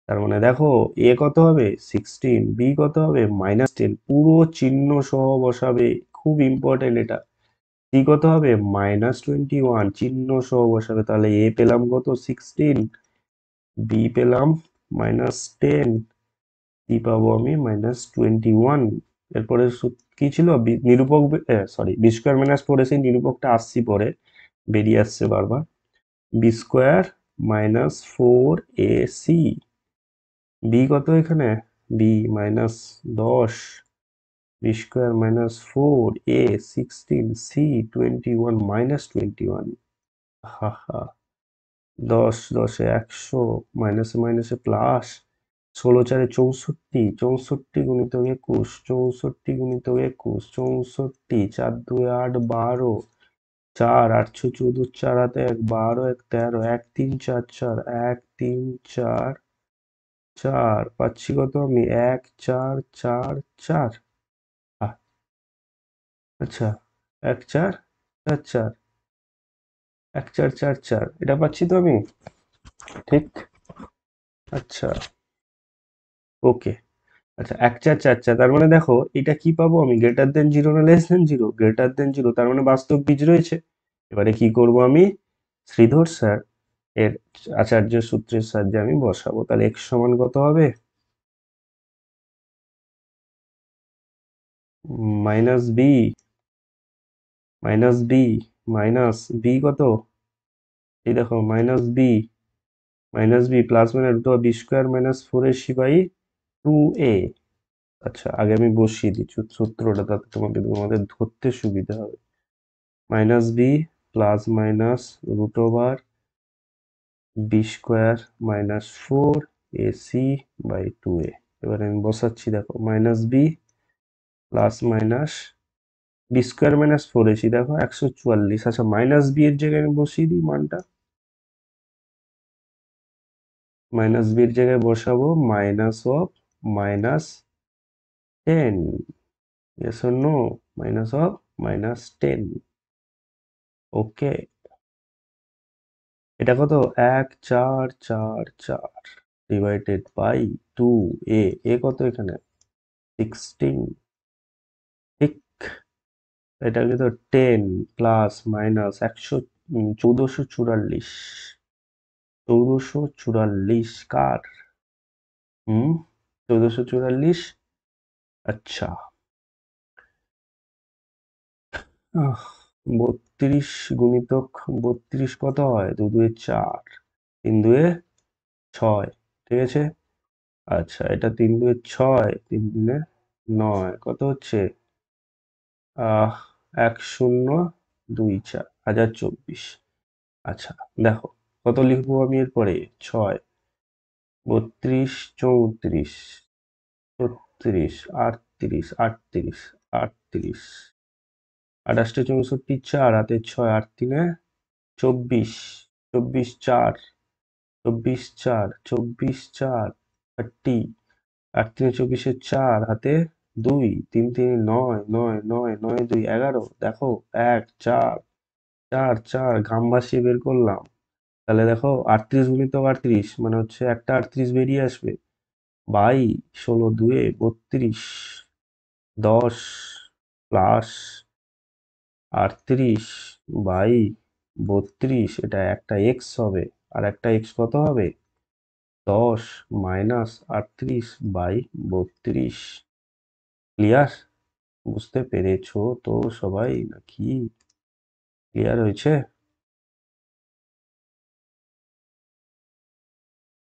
তার মানে দেখো, এ কত হবে 16, বি কত হবে -10, পুরো চিহ্ন সহ বসাবে, খুব ইম্পর্টেন্ট এটা। সি কত হবে -21, চিহ্ন সহ বসাবে, তাহলে এ পেলাম কত 16, বি পেলাম -10, সি পাবো আমি -21। এরপরে কি ছিল, নিরূপক, সরি বি স্কোয়ার মাইনাস 4 এসে নিরূপকটা আসছি পরে, বেরিয়ে আসছে বারবার, B square minus 4ac, B কত এখানে, বি -10, বি স্কোয়ার মাইনাস 4 এ 16 সি 21 -21। হা হা, 10 10 100 মাইনাসে মাইনাসে প্লাস, 16 4 64, 64 গুণিতক 21, 64 গুণিতক 21, 64, 4 2 8 12, 4 8 14 4 হাতে 1 12 1 13 1 3 4 4 1 3 4 4 পাচ্ছি কত আমি 1 4 4 4। আচ্ছা, 1 4 4 4 1 4 4 4 এটা পাচ্ছি তো আমি, ঠিক? আচ্ছা, ওকে। আচ্ছা, 1 4 4 4, তার মানে দেখো এটা কি পাবো আমি, গ্রেটার দেন জিরো না less than zero? Greater than zero, তার মানে বাস্তব বীজ রয়েছে। এবারে কি করব আমি, শ্রীধর স্যার এর আচার্য সূত্রের সাহায্যে আমি বসাবো, তাহলে x সমান কত হবে, minus b minus b minus b কত, এই দেখো মাইনাস বি প্লাস মানে root of b square minus 4ac by 2a। আচ্ছা, আগে আমি বসিয়ে দিই সূত্রটা, তাতে তোমাদের ধরতে সুবিধা হবে। Minus b plus minus root over b square minus 4ac by 2a। এবারে আমি বসাচ্ছি, দেখো minus b plus minus b square minus 4ac, দেখো 144। আচ্ছা, মাইনাস বি এর জায়গায় আমি বসিয়ে দিই মানটা, মাইনাস বি এর জায়গায় বসাবো minus of -10, yes or no, minus of -10। ওকে, এটা কত 1444 ডিভাইডেড বাই 2a, এ কত এখানে 16, ঠিক। এটাকে তো 10 প্লাস মাইনাস 1444, 1444 কার? 1444। আচ্ছা, 32 গুণিতক 32 কত হয়? 2 2 4, 3 2 6, ঠিক আছে। আচ্ছা, এটা 3 2 6, 3 3 9, কত হচ্ছে? 1024, 1024। আচ্ছা, দেখো কত লিখবো আমি এরপরে? 6, 32, 34, 36, 38, 38, 38, 28 64, 4 হাতে 6, 8 3 24, 24 4, 24 4, 24 4, 30, 8 3 24, 4 হাতে 2, 3 3 9, 9 9 9 2 11, দেখো 1 4 4 4, ঘাম ভাসিয়ে বের করলাম। তাহলে দেখো 38 গুণিতক 38 মানে হচ্ছে একটা 38 বেরিয়ে আসবে বাই 16 2 32, 10 প্লাস 38 বাই 32, এটা একটা এক্স হবে, আর একটা এক্স কত হবে? 10 মাইনাস 38 বাই 32। ক্লিয়ার? বুঝতে পেরেছো তো সবাই নাকি? ক্লিয়ার হয়েছে?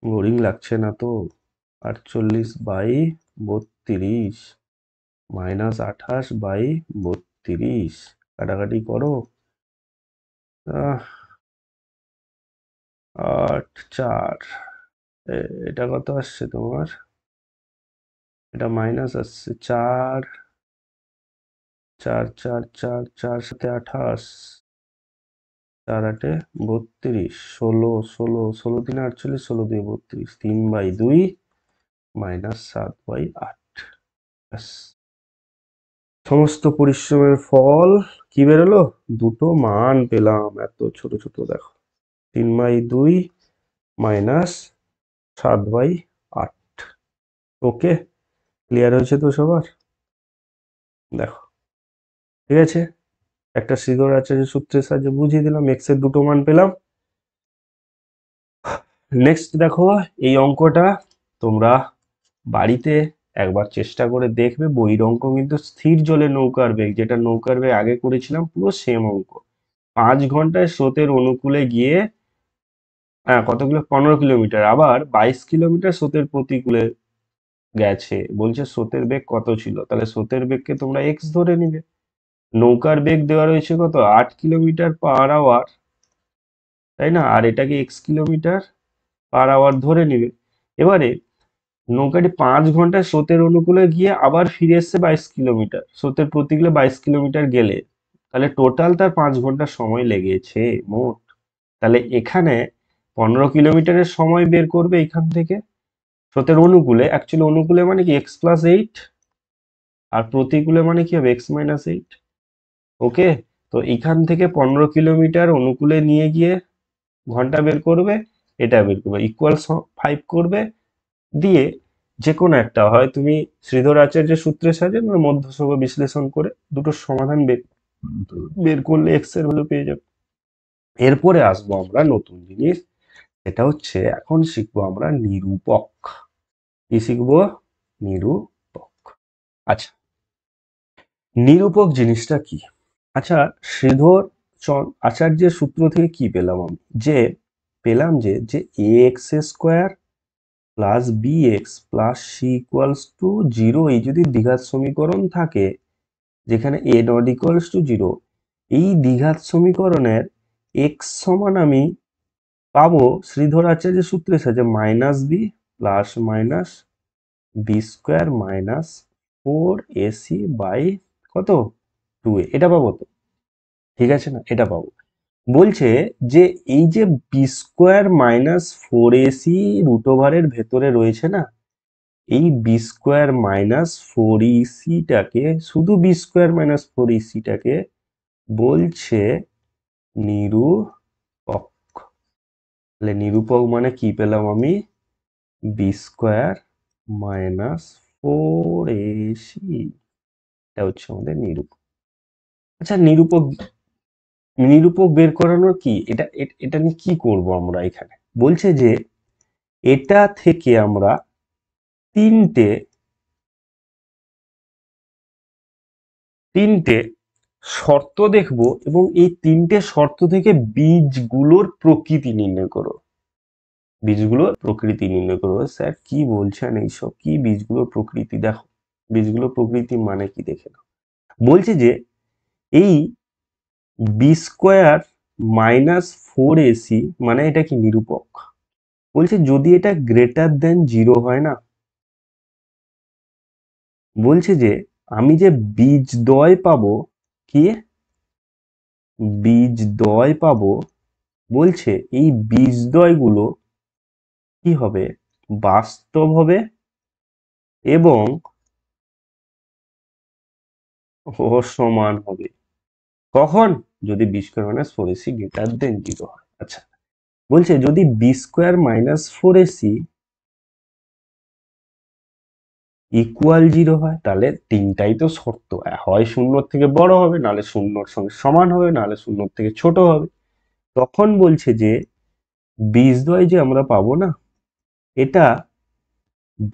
বোরিং লাগছে না তো? 48 বাই 32 মাইনাস 28 বাই 32, কাটাকাটি করো। 8 4, এটা কত আসছে তোমার? এটা মাইনাস আসছে 4 4 4 4 4 সাথে 28, 4 8 32, 16 16 16 3 48, 16 2 32, 3/2 মাইনাস 7/8। ব্যাস, সমস্ত পরিশ্রমের ফল কি বেরোলো? দুটো মান পেলাম, এত ছোট ছোট দেখো। 3/2 মাইনাস 7/8। ওকে, ক্লিয়ার হয়েছে তো সবার? দেখো, ঠিক আছে, একটা শ্রীধর আচার্য সূত্রের সাহায্যে বুঝিয়ে দিলাম, এক্স এর দুটো মান পেলাম। নেক্সট দেখো, এই অঙ্কটা তোমরা বাড়িতে একবার চেষ্টা করে দেখবে। বইয়ের অঙ্ক কিন্তু স্থির জলে নৌকার বেগ, যেটা নৌকার বেগ আগে করেছিলাম, পুরো সেম অঙ্ক। 5 ঘন্টায় স্রোতের অনুকূলে গিয়ে কতগুলো 15 কিলোমিটার, আবার 22 কিলোমিটার স্রোতের প্রতিকূলে গেছে। বলছে স্রোতের বেগ কত ছিল, তাহলে স্রোতের বেগকে তোমরা এক্স ধরে নিবে। নৌকার বেগ দেওয়া রয়েছে কত? 8 কিলোমিটার পার আওয়ার, তাই না? আর এটাকে এক্স কিলোমিটার পার আওয়ার ধরে নিবে। এবারে নৌকাটি 5 ঘন্টায় স্রোতের অনুকূলে গিয়ে আবার ফিরে এসছে 22 কিলোমিটার, স্রোতের প্রতিকূলে 22 কিলোমিটার গেলে, তাহলে টোটাল তার 5 ঘন্টা সময় লেগেছে মোট। তাহলে এখানে 15 কিলোমিটারের সময় বের করবে এখান থেকে স্রোতের অনুকূলে। অ্যাকচুয়ালি অনুকূলে মানে কি x+8, আর প্রতিকূলে মানে কি হবে x-8। ওকে, তো এখান থেকে 15 কিলোমিটার অনুকূলে নিয়ে গিয়ে ঘন্টা বের করবে, এটা বের করবে, ইকুয়ালস 5 করবে, দিয়ে যে কোনো একটা হয় তুমি শ্রীধর আচার্যের সূত্রের সাহায্যে মধ্যসূত্র বিশ্লেষণ করে দুটো সমাধান বের বের করলে এক্স এর ভ্যালু পেয়ে যাবে। এরপরে আসবো আমরা নতুন জিনিস, এটা হচ্ছে এখন শিখবো আমরা নিরূপক। কি শিখবো? নিরূপক। আচ্ছা, নিরূপক জিনিসটা কি? আচ্ছা, শ্রীধর আচার্যের সূত্র থেকে কি পেলাম আমি? যে পেলাম যে যে a x square plus b x plus c equals to 0, এই যদি দ্বিঘাত সমীকরণ থাকে যেখানে এ নট ইকুয়ালস টু 0, এই দ্বিঘাত সমীকরণের এক্স সমান আমি পাবো শ্রীধর আচার্যের সূত্রের সাহায্যে minus b plus minus b square minus 4ac by কত 2a, এটা পাবো তো? ঠিক আছে না? এটা পাবো। বলছে যে এই যে B square minus 4ac root ওভারের ভেতরে রয়েছে না, এই বি স্কোয়ার মাইনাস 4ac-টাকে, শুধু বি স্কোয়ার মাইনাস 4ac-টাকে বলছে নিরূপক। তাহলে নিরূপক মানে কি পেলাম আমি? বি স্কোয়ার মাইনাস 4ac, এটা হচ্ছে আমাদের নিরূপক। আচ্ছা, নিরূপক নিরূপক বের করানোর কি এটা এটা নিয়ে কি করব আমরা এখানে? বলছে যে এটা থেকে আমরা তিনটে তিনটে শর্ত দেখব এবং এই তিনটে শর্ত থেকে বীজগুলোর প্রকৃতি নির্ণয় করো। বীজগুলোর প্রকৃতি নির্ণয় করো। স্যার কি বলছেন এইসব? কি বীজগুলোর প্রকৃতি? দেখো, বীজগুলোর প্রকৃতি মানে কি দেখে নাও। বলছে যে এই বি স্কোয়ার মাইনাস 4ac মানে এটা কি? নিরূপক। বলছে যদি এটা গ্রেটার দেন 0 হয় না, বলছে যে আমি যে বীজদ্বয় পাবো, কি বীজদ্বয় পাবো, বলছে এই বীজদ্বয়গুলো কি হবে? বাস্তব হবে এবং অসমান হবে। কখন? যদি b square minus 4ac greater than 0 হয়। আচ্ছা, বলছে যদি b square minus 4ac equal 0 হয়, তাহলে তিনটাই তো শর্ত, হয় শূন্যর থেকে বড় হবে, নাহলে শূন্যর সঙ্গে সমান হবে, নাহলে শূন্যর থেকে ছোট হবে। তখন বলছে যে বীজদ্বয় যে আমরা পাবো না, এটা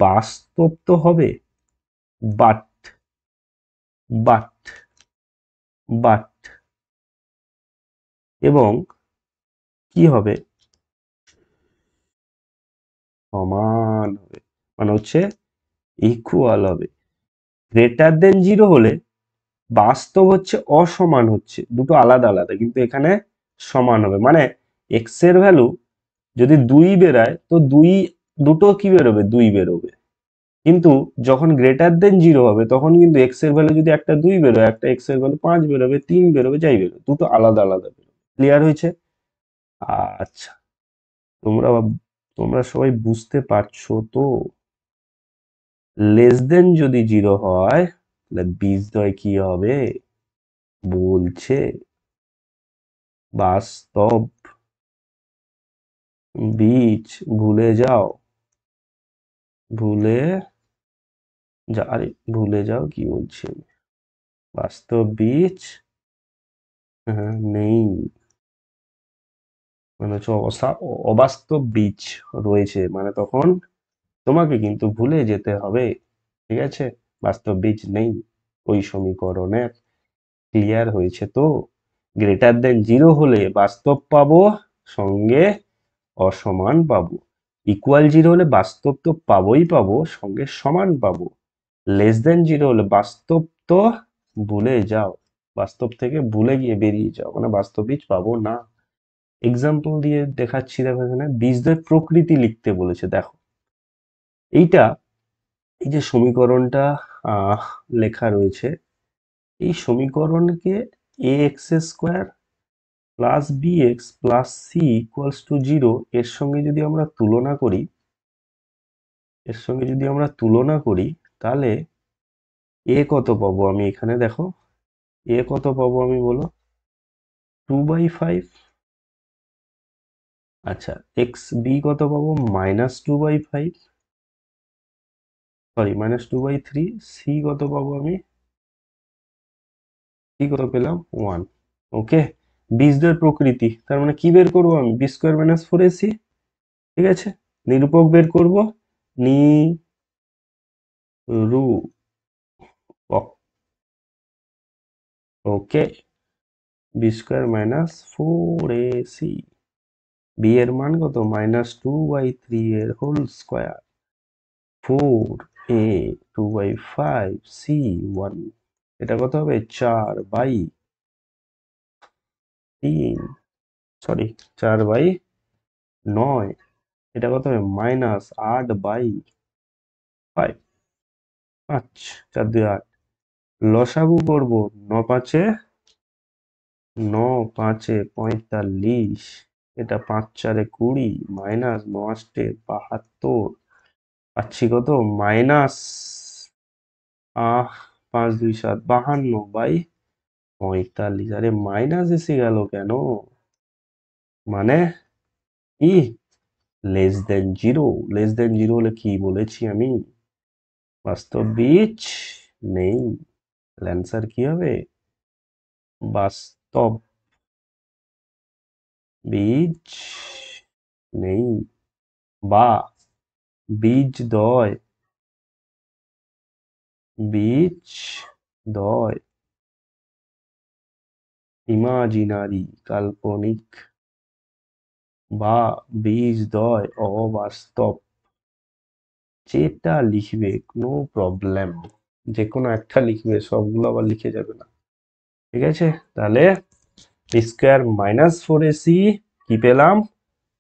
বাস্তব তো হবে, বাট বাট বাট এবং কি হবে? সমান হবে, মানে হচ্ছে ইকুয়াল হবে। গ্রেটার দেন 0 হলে বাস্তব হচ্ছে অসমান হচ্ছে, দুটো আলাদা আলাদা, কিন্তু এখানে সমান হবে। মানে এক্স এর ভ্যালু যদি 2 বেরায় তো দুটো কি বেরোবে? 2 বেরোবে। কিন্তু যখন গ্রেটার দেন 0 হবে তখন কিন্তু এক্স এর ভ্যালু যদি একটা 2 বেরোয়, একটা এক্স এর ভ্যালু 5 বেরোবে, 3 বেরোবে, যাই বেরোবে, দুটো আলাদা আলাদা বেরোবে। ক্লিয়ার হয়েছে? আচ্ছা, তোমরা তোমরা সবাই বুঝতে পারছো তো? লেস দেন যদি 0 হয় তাহলে বীজদ্বয় কি হবে? বলছে বাস্তব বীজ। ভুলে যাও, ভুলে আরে ভুলে যাও, কি বলছি আমি? বাস্তব বীজ নেই, মানে হচ্ছে অবাস্তব বীজ রয়েছে, মানে তখন তোমাকে কিন্তু ভুলে যেতে হবে। ঠিক আছে? বাস্তব বীজ নেই ওই সমীকরণের। ক্লিয়ার হয়েছে তো? গ্রেটার দেন 0 হলে বাস্তব পাবো, সঙ্গে অসমান পাবো। ইকুয়াল 0 হলে বাস্তব তো পাবোই পাবো, সঙ্গে সমান পাবো। লেস দেন 0 হলে বাস্তব তো ভুলে যাও, বাস্তব থেকে ভুলে গিয়ে বেরিয়ে যাও, মানে বাস্তব বীজ পাবো না। এক্সাম্পল দিয়ে দেখাচ্ছি। দেখো এখানে বীজদ্বয় প্রকৃতি লিখতে বলেছে। দেখো এইটা, এই যে সমীকরণটা আহ লেখা রয়েছে, এই সমীকরণকে a x square plus b x plus c equals to 0 এর সঙ্গে যদি আমরা তুলনা করি, তাহলে এ কত পাবো আমি এখানে? দেখো এ কত পাবো আমি, বলো? 2/5। আচ্ছা, এক্স বি কত পাবো? -2/5, সরি -2/3। সি কত পাবো আমি? সি কত পেলাম? 1। ওকে, বীজদ্বয়ের প্রকৃতি, তার মানে কি বের করবো আমি? B square minus 4ac। ঠিক আছে, নিরূপক বের করব। নিরূপক, okay, b square minus 4ac, b এর মান কত? -2/3 এর হোল স্কোয়ার, 4a 2/5 c 1, এটা কত হবে? 4/3, সরি 4/9, এটা কত হবে? -8/5। 5, 4 2 8, লসাগু করব। 9 5 এ এটা 5 4 এ 20, মাইনাস 9 8 এ 72, পাচ্ছি কত? মাইনাস 5 2 7 52/45। আরে মাইনাস এসে গেল কেন? মানে ই লেস দেন জিরো হলে কি বলেছি আমি? বাস্তব বীজ নেই। অ্যান্সার কি হবে? বাস্তব বীজ নেই বা বীজ দয় ইমাজিনারি কাল্পনিক বা বীজ দয় অবাস্তব, যেটা লিখবে নো প্রবলেম, যে কোনো একটা লিখবে, সবগুলো আবার লিখে যাবে না। ঠিক আছে, তাহলে স্কোয়ার -4ac কি পেলাম?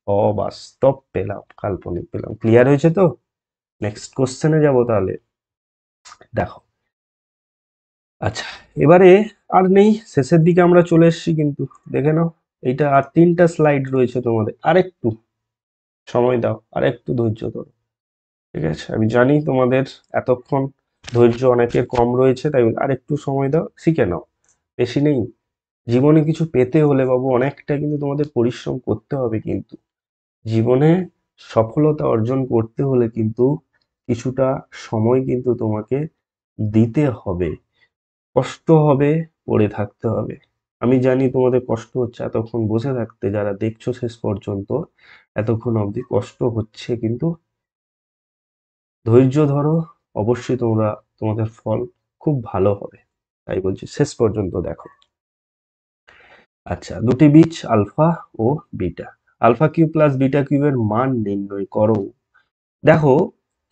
অবাস্তব পেলাম, কাল্পনিক পেলাম। ক্লিয়ার হয়েছে তো? নেক্সট কোশ্চেনে যাব তাহলে। দেখো, আচ্ছা, এবারে আর নেই, শেষের দিকে আমরা চলে এসেছি কিন্তু। দেখে নাও, এইটা আর 3টা স্লাইড রয়েছে তোমাদের, আরেকটু সময় দাও, আরেকটু ধৈর্য ধরো। ঠিক আছে, আমি জানি তোমাদের এতক্ষণ ধৈর্য অনেকের কম রয়েছে, তাই আরেকটু সময় দাও, শিখে নাও। বেশি নেই, জীবনে কিছু পেতে হলে বাবু অনেকটা কিন্তু তোমাদের পরিশ্রম করতে হবে। কিন্তু জীবনে সফলতা অর্জন করতে হলে কিন্তু কিছুটা সময় কিন্তু তোমাকে দিতে হবে, কষ্ট হবে, পড়ে থাকতে হবে। আমি জানি তোমাদের কষ্ট হচ্ছে এতক্ষণ বসে থাকতে, যারা দেখছো শেষ পর্যন্ত এতক্ষণ অবধি কষ্ট হচ্ছে, কিন্তু ধৈর্য ধরো, অবশ্যই তোমাদের ফল খুব ভালো হবে। তাই বলছি শেষ পর্যন্ত দেখো। আচ্ছা, দুটি বীজ আলফা ও বিটা, আলফা কিউব প্লাস বিটা কিউবের মান নির্ণয় করো। দেখো,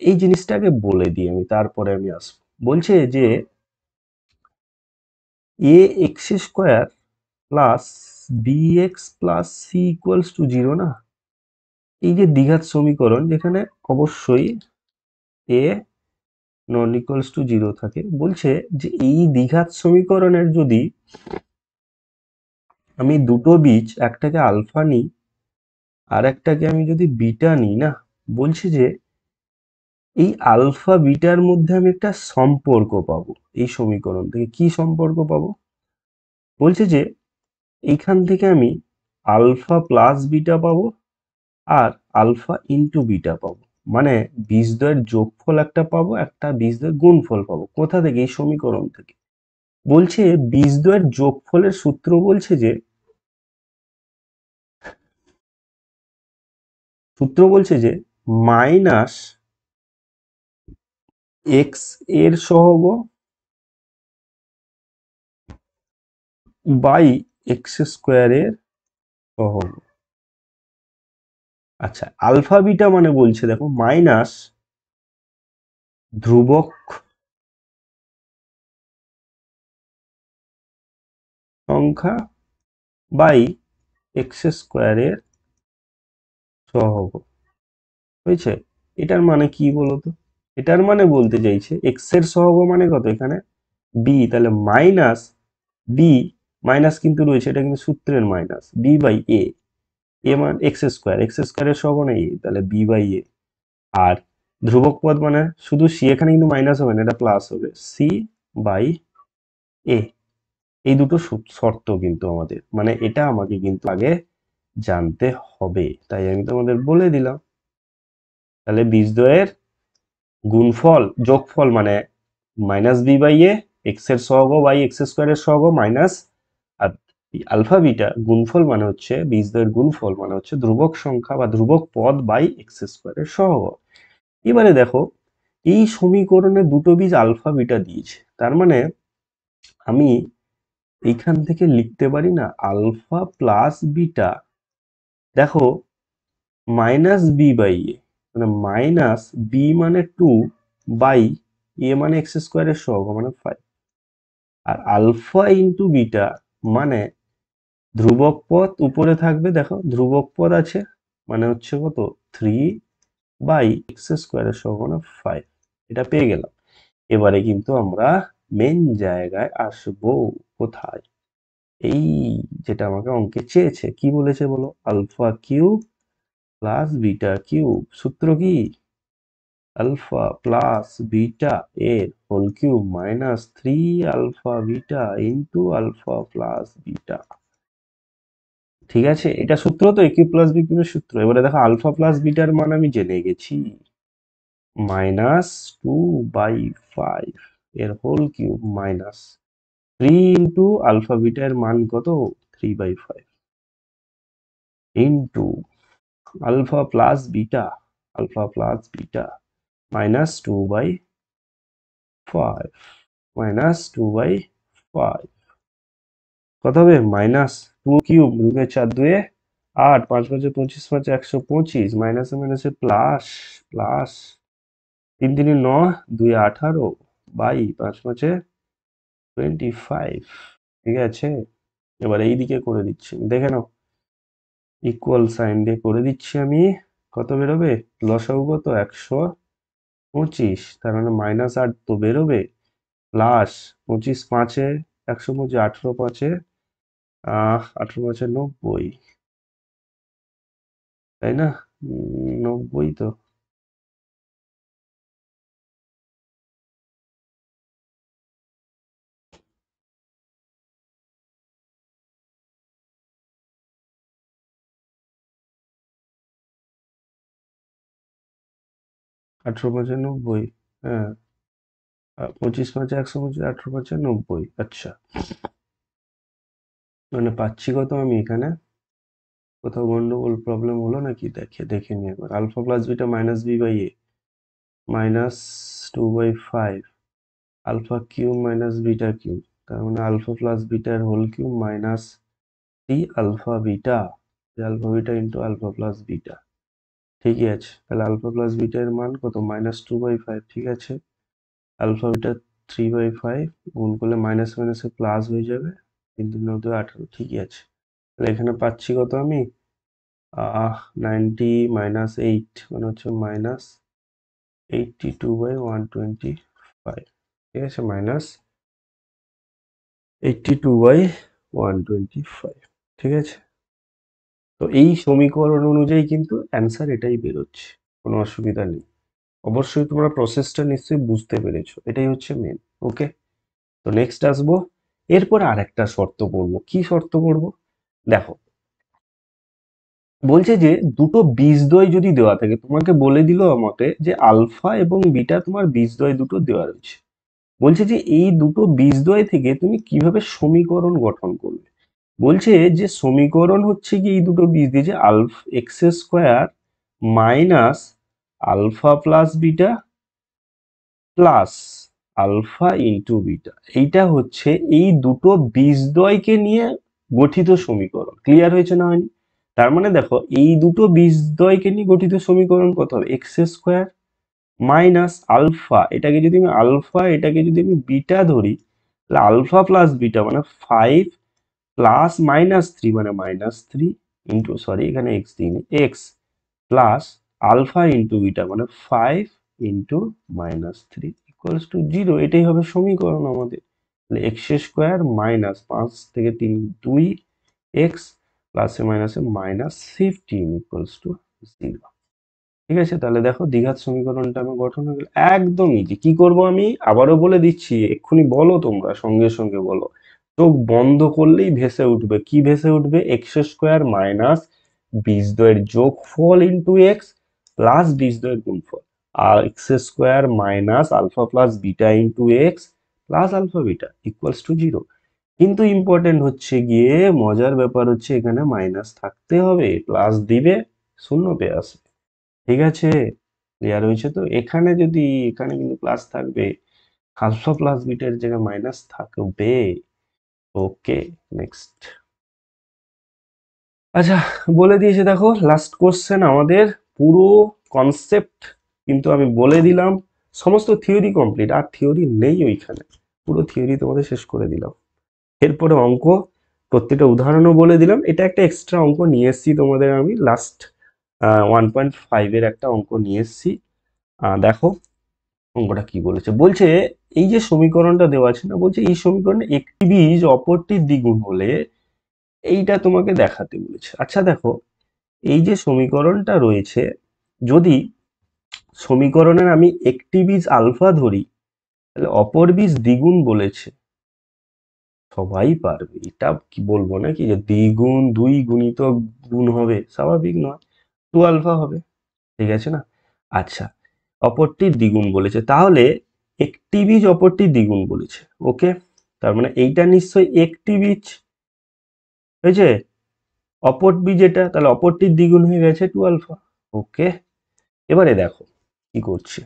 এই জিনিসটাকে বলে দিই আমি, তারপরে আমি আসবো। বলছে যে a x square plus b x plus c equals to zero না, এই যে দ্বিঘাত সমীকরণ, যেখানে অবশ্যই a non equals to zero থাকে, বলছে যে এই দ্বিঘাত সমীকরণের যদি আমি দুটো বীজ, একটাকে আলফা নিই আর একটাকে আমি যদি বিটা নিই না, বলছে যে এই আলফা বিটার মধ্যে আমি একটা সম্পর্ক পাবো। এই সমীকরণ থেকে কি সম্পর্ক পাবো? বলছে যে এইখান থেকে আমি আলফা প্লাস বিটা পাবো আর আলফা ইন্টু বিটা পাবো, মানে বীজদ্বয়ের যোগফল একটা পাবো, একটা বীজদ্বয়ের গুণফল পাবো। কোথা থেকে? এই সমীকরণ থেকে। বলছে বীজদ্বয়ের যোগফলের সূত্র বলছে যে, মাইনাস এক্স এর সহগ বাই এক্স স্কোয়ারের সহগ। আচ্ছা, আলফা বিটা মানে বলছে দেখো মাইনাস ধ্রুবক সংখ্যা বাই এক্স স্কোয়ারের সহগ। হয়েছে? এটার মানে কি বলতো? এটার মানে বলতে চাইছে এক্স এর সহগ মানে কত এখানে? বি, তাহলে মাইনাস বি, মাইনাস কিন্তু রয়েছে, এটা কিন্তু সূত্রের মাইনাস, বি বাই এ, এ মানে এক্স স্কোয়ারের সহগ মানে এ, তাহলে বি বাই এ। আর ধ্রুবক পদ মানে শুধু সি, এখানে কিন্তু মাইনাস হবে না, এটা প্লাস হবে, সি বাই এ। এই দুটো শর্ত কিন্তু আমাদের, মানে এটা আমাকে কিন্তু আগে জানতে হবে, তাই আমি তোমাদের বলে দিলাম। তাহলে বীজদ্বয়ের গুণফল যোগফল মানে minus b by a, x এর সহগ বাই এক্স স্কোয়ারের সহগ মাইনাস, আর আলফা বিটা গুণফল মানে হচ্ছে বীজদ্বয়ের গুণফল মানে হচ্ছে ধ্রুবক সংখ্যা বা ধ্রুবক পদ বাই এক্স স্কোয়ারের সহগ। এবারে দেখো, এই সমীকরণে দুটো বীজ আলফা বিটা দিয়েছে, তার মানে আমি এইখান থেকে লিখতে পারি না আলফা প্লাস বিটা, দেখো মাইনাস বি বাই এ, মানে মাইনাস বি মানে 2 বাই এ মানে এক্স স্কোয়ারের সহগ মানে 5, আর আলফা ইন্টু বিটা মানে ধ্রুবক পদ উপরে থাকবে, দেখো ধ্রুবক পদ আছে, মানে হচ্ছে কত 3 বাই এক্স স্কোয়ারের সহগ মানে 5। এটা পেয়ে গেলাম। এবারে কিন্তু আমরা মেন জায়গায় আসবো। কোথায়? এই যেটা আমাকে অঙ্কে চেয়েছে, কি বলেছে বলো? Alpha cube plus beta cube, সূত্র কি? আলফা প্লাস বিটা এর whole cube minus 3 alpha beta into alpha plus beta. ঠিক আছে, এটা সূত্র তো কিউ প্লাস বি কিউবের সূত্র। এবারে দেখো আলফা প্লাস বিটার মান আমি জেনে গেছি, -2/5 এর whole cube minus 3 into alpha বিটার মান কত, 3/5 ইন্টু আলফা প্লাস বিটা -2/5 -2/5 কত হবে, -2 কিউব, 2 × 4 = 8, 5 × 5 = 25, 5 = 125, মাইনাসে মাইনাসে প্লাস প্লাস 3 × 3 = 9, 2 × 18 বাই 5 × 5 = 25। ঠিক আছে, এবার এই দিকে করে দিচ্ছি, দেখে নাও, ইকুয়াল সাইন দিয়ে করে দিচ্ছি আমি। কত বেরোবে, লসাগু কত, 125, তার মানে -8 তো বেরোবে, প্লাস 25 5-এ 125, 18 5-এ 18 5-এ 90, তাই না? 90 তো, 18 5-এ 90, হ্যাঁ, 25 5-এ 125, 18 5-এ 90, আচ্ছা, মানে পাচ্ছি কত আমি এখানে, কোথাও গন্ডগোল প্রবলেম হলো নাকি, দেখে নিই একবার। Alpha plus beta minus b by a -2/5 alpha cube minus beta cube, তার মানে আলফা প্লাস বিটার whole cube minus 3 alpha beta into alpha plus beta. ঠিকই আছে, তাহলে আলফা প্লাস বিটা এর মান কত, -2/5। ঠিক আছে, আলফা বিটা 3/5 গুণ করলে মাইনাস মাইনাসে প্লাস হয়ে যাবে, 3 3 9 18। ঠিকই আছে, তাহলে এখানে পাচ্ছি কত আমি, 90 -8 মানে হচ্ছে -82/125। ঠিক আছে, -82/125। ঠিক আছে, তো এই সমীকরণ অনুযায়ী কিন্তু অ্যান্সার এটাই বেরোচ্ছে, কোনো অসুবিধা নেই। অবশ্যই তোমরা প্রসেসটা নিশ্চয়ই বুঝতে পেরেছো, এটাই হচ্ছে মেন। ওকে, তো নেক্সট আসবো, এরপর আরেকটা শর্ত পড়বো। কি শর্ত পড়বো, দেখো, বলছে যে দুটো বীজদ্বয় যদি দেওয়া থাকে, তোমাকে বলে দিল আমাকে যে আলফা এবং বিটা তোমার বীজদ্বয় দুটো দেওয়া রয়েছে, বলছে যে এই দুটো বীজদ্বয় থেকে তুমি কিভাবে সমীকরণ গঠন করবে। বলছে যে সমীকরণ হচ্ছে কি, এই দুটো বীজ দিয়ে যে x² minus alpha plus beta plus alpha into beta, এইটা হচ্ছে এই দুটো বীজদ্বয়কে নিয়ে গঠিত সমীকরণ। ক্লিয়ার হয়েছে না হয়নি? তার মানে দেখো, এই দুটো বীজদ্বয়কে নিয়ে গঠিত সমীকরণ কত হবে, x² মাইনাস আলফা, এটাকে যদি আমি আলফা, এটাকে যদি আমি বিটা ধরি, তাহলে আলফা প্লাস বিটা মানে 5 প্লাস -3 মানে -3 ইন্টু, সরি এখানে এক্স দিইনি, x plus alpha into beta মানে 5 ইন্টু -3 ইকুয়ালস টু 0। এটাই হবে সমীকরণ আমাদের। তাহলে x² মাইনাস 5 থেকে 3 2 এক্স প্লাসে মাইনাসে -15 ইকুয়ালস টু 0। ঠিক আছে, তাহলে দেখো দ্বিঘাত সমীকরণটা আমার গঠন হয়ে গেল, একদম ইজি। কি করব আমি আবারও বলে দিচ্ছি, এক্ষুনি বলো, তোমরা সঙ্গে সঙ্গে বলো, চোখ বন্ধ করলেই ভেসে উঠবে, কি ভেসে উঠবে, x² মাইনাস বীজদ্বয়ের যোগফল ইন্টু এক্স প্লাস বীজদ্বয়ের গুণফল, আর x² minus alpha plus beta into x plus alpha beta equals to 0। কিন্তু ইম্পর্টেন্ট হচ্ছে গিয়ে, মজার ব্যাপার হচ্ছে এখানে মাইনাস থাকতে হবে, প্লাস দিবে শূন্য পেয়ে আসবে। ঠিক আছে, ক্লিয়ার হয়েছে তো? এখানে যদি, এখানে কিন্তু প্লাস থাকবে, আলফা প্লাস বিটার জায়গায় মাইনাস থাকবে। ওকে, নেক্সট। আচ্ছা, বলে দিয়েছে, দেখো লাস্ট কোশ্চেন আমাদের, পুরো কনসেপ্ট কিন্তু আমি বলে দিলাম, সমস্ত থিওরি কমপ্লিট, আর থিওরি নেই ওইখানে, পুরো থিওরি তোমাদের শেষ করে দিলাম। এরপরে অঙ্ক, প্রত্যেকটা উদাহরণও বলে দিলাম। এটা একটা এক্সট্রা অঙ্ক নিয়ে এসেছি তোমাদের আমি, লাস্ট 1.5 এর একটা অঙ্ক নিয়ে এসেছি। দেখো অঙ্কটা কি বলেছে, বলছে এই যে সমীকরণটা দেওয়া আছে না, বলছে এই সমীকরণে একটি বীজ অপরটির দ্বিগুণ হলে এইটা তোমাকে দেখাতে বলেছে। আচ্ছা দেখো, এই যে সমীকরণটা রয়েছে, যদি সমীকরণের আমি একটি বীজ আলফা ধরি, তাহলে অপর বীজ দ্বিগুণ বলেছে, সবাই পারবে, এটা কি বলবো নাকি যে দ্বিগুণ 2 গুণিত গুণ হবে, স্বাভাবিক নয়, 2 আলফা হবে। ঠিক আছে না? আচ্ছা, অপরটির দ্বিগুণ বলেছে, তাহলে একটি বীজ অপরটির দ্বিগুণ বলেছে। ওকে, তার মানে এইটা নিশ্চয়ই একটি বীজ হয়েছে, অপর বীজ এটা, তাহলে অপরটির দ্বিগুণ হয়ে গেছে 2 আলফা। ওকে, এবারে দেখো কি করছি।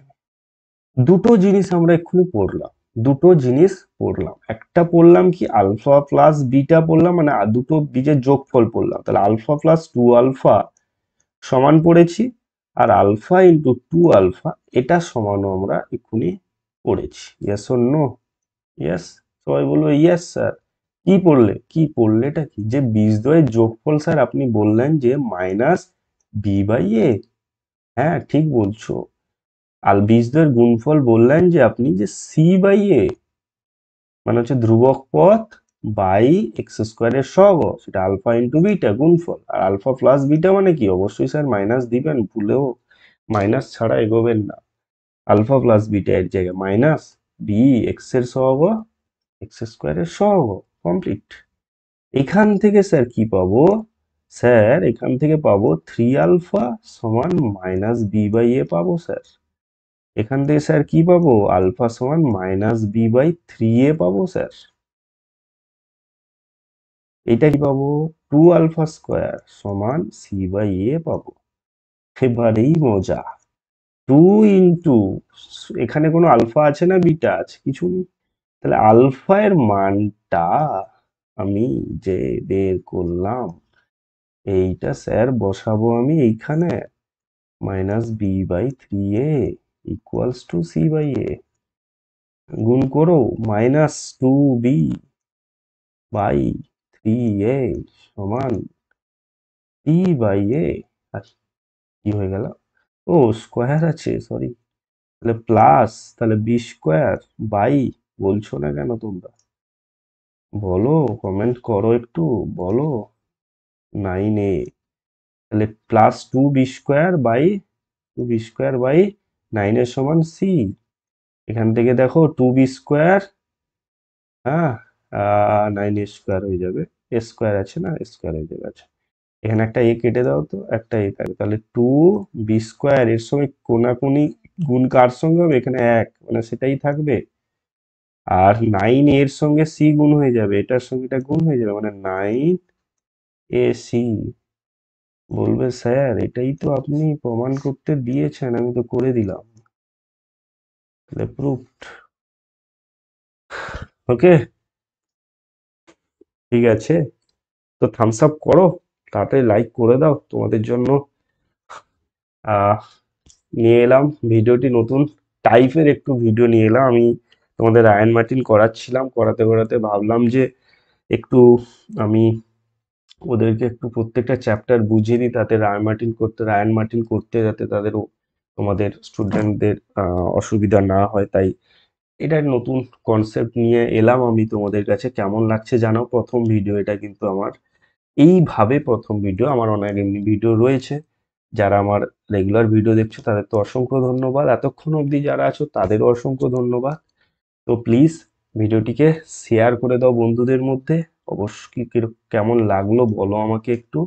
দুটো জিনিস আমরা এক্ষুনি পড়লাম, দুটো জিনিস পড়লাম, একটা পড়লাম কি আলফা প্লাস বিটা পড়লাম, মানে দুটো বীজের যোগফল পড়লাম, তাহলে আলফা প্লাস 2 আলফা সমান পড়েছি, আর আলফা ইন্টু 2 আলফা এটা সমানও আমরা এক্ষুনি পড়েছি। Yes or no? ইয়েস, সবাই বলবো ইয়েস স্যার। কি পড়লে, কি পড়লে, এটা কি যে বীজদ্বয়ের যোগফল স্যার আপনি বললেন যে মাইনাস বি বাই এ, হ্যাঁ ঠিক বলছো। আর বীজদ্বয়ের গুণফল বললেন যে আপনি যে সি বাই এ, মানে হচ্ছে ধ্রুবক পথ বাই এক্স স্কোয়ারের সহগ, সেটা আলফা ইন্টু বিটা গুণফল, আর আলফা প্লাস বিটা মানে কি, অবশ্যই স্যার মাইনাস দিবেন, ভুলেও মাইনাস ছাড়া এগোবেন না। আলফা প্লাস বিটা এর জায়গায় মাইনাস বি এক্স এর সহগ এক্স স্কোয়ারের সহগ, কমপ্লিট। এখান থেকে স্যার কি পাবো, স্যার এখান থেকে পাবো 3 আলফা সমান মাইনাস বি বাই এ পাবো স্যার। এখান থেকে স্যার কি পাবো, আলফা সমান মাইনাস বি বাই 3 এ পাবো স্যার। এটা কি পাবো, 2 আলফা স্কোয়ার সমান সি বাই এ পাবো। এবারেই মজা, 2 ইন্টু, এখানে কোনো আলফা আছে না বিটা আছে, কিছু নেই, তাহলে আলফা এর মানটা আমি যে বের করলাম, এইটা স্যার বসাবো আমি এইখানে, minus b by 3 a equals to c by a, গুণ করো মাইনাস 2 বি বাই 3 এ সমান টি বাই এ, আর কি হয়ে গেল, ও স্কোয়ার আছে সরি, তাহলে প্লাস, তাহলে বি স্কোয়ার বাই, বলছো না কেন তোমরা, বলো, কমেন্ট করো একটু, বলো, 9a, তাহলে প্লাস 2b স্কোয়ার বাই 9 এর সমান সি। এখান থেকে দেখো 2b স্কোয়ার, হ্যাঁ 9a স্কোয়ার হয়ে যাবে, এ স্কোয়ার আছে না, স্কোয়ার হয়ে যাবে। আচ্ছা, এখানে একটা এ কেটে দাও তো, একটা এ থাকবে, তাহলে 2b স্কোয়ার এর সঙ্গে কোনাকুনি গুণ কার সঙ্গে হবে, এখানে এক, মানে সেটাই থাকবে, আর 9 এর সঙ্গে সি গুণ হয়ে যাবে, এটার সঙ্গে এটা গুণ হয়ে যাবে, মানে 9ac। বলবে স্যার এটাই তো আপনি প্রমাণ করতে দিয়েছেন, আমি তো করে দিলাম, তাহলে প্রুফড। ওকে, ঠিক আছে, তো থামস আপ করো, তাড়াতাড়ি লাইক করে দাও, তোমাদের জন্য আহ নিয়ে এলাম ভিডিওটি, নতুন টাইপের একটু ভিডিও নিয়ে এলাম আমি। তোমাদের রায়ান মার্টিন করাচ্ছিলাম, করাতে করাতে ভাবলাম যে একটু আমি ওদেরকে একটু প্রত্যেকটা চ্যাপ্টার বুঝিয়ে দিই, তাতে রায়ান মার্টিন করতে যাতে তাদেরও, তোমাদের স্টুডেন্টদের অসুবিধা না হয়, তাই এটা নতুন কনসেপ্ট নিয়ে এলাম আমি তোমাদের কাছে। কেমন লাগছে জানাও, প্রথম ভিডিও এটা কিন্তু আমার, এইভাবে প্রথম ভিডিও, আমার অনেক এমনি ভিডিও রয়েছে, যারা আমার রেগুলার ভিডিও দেখছো তাদের তো অসংখ্য ধন্যবাদ, এতক্ষণ অবধি যারা আছো তাদেরও অসংখ্য ধন্যবাদ। তো প্লিজ ভিডিওটিকে শেয়ার করে দাও বন্ধুদের মধ্যে, অবশ্যই কেমন লাগলো বলো আমাকে একটু,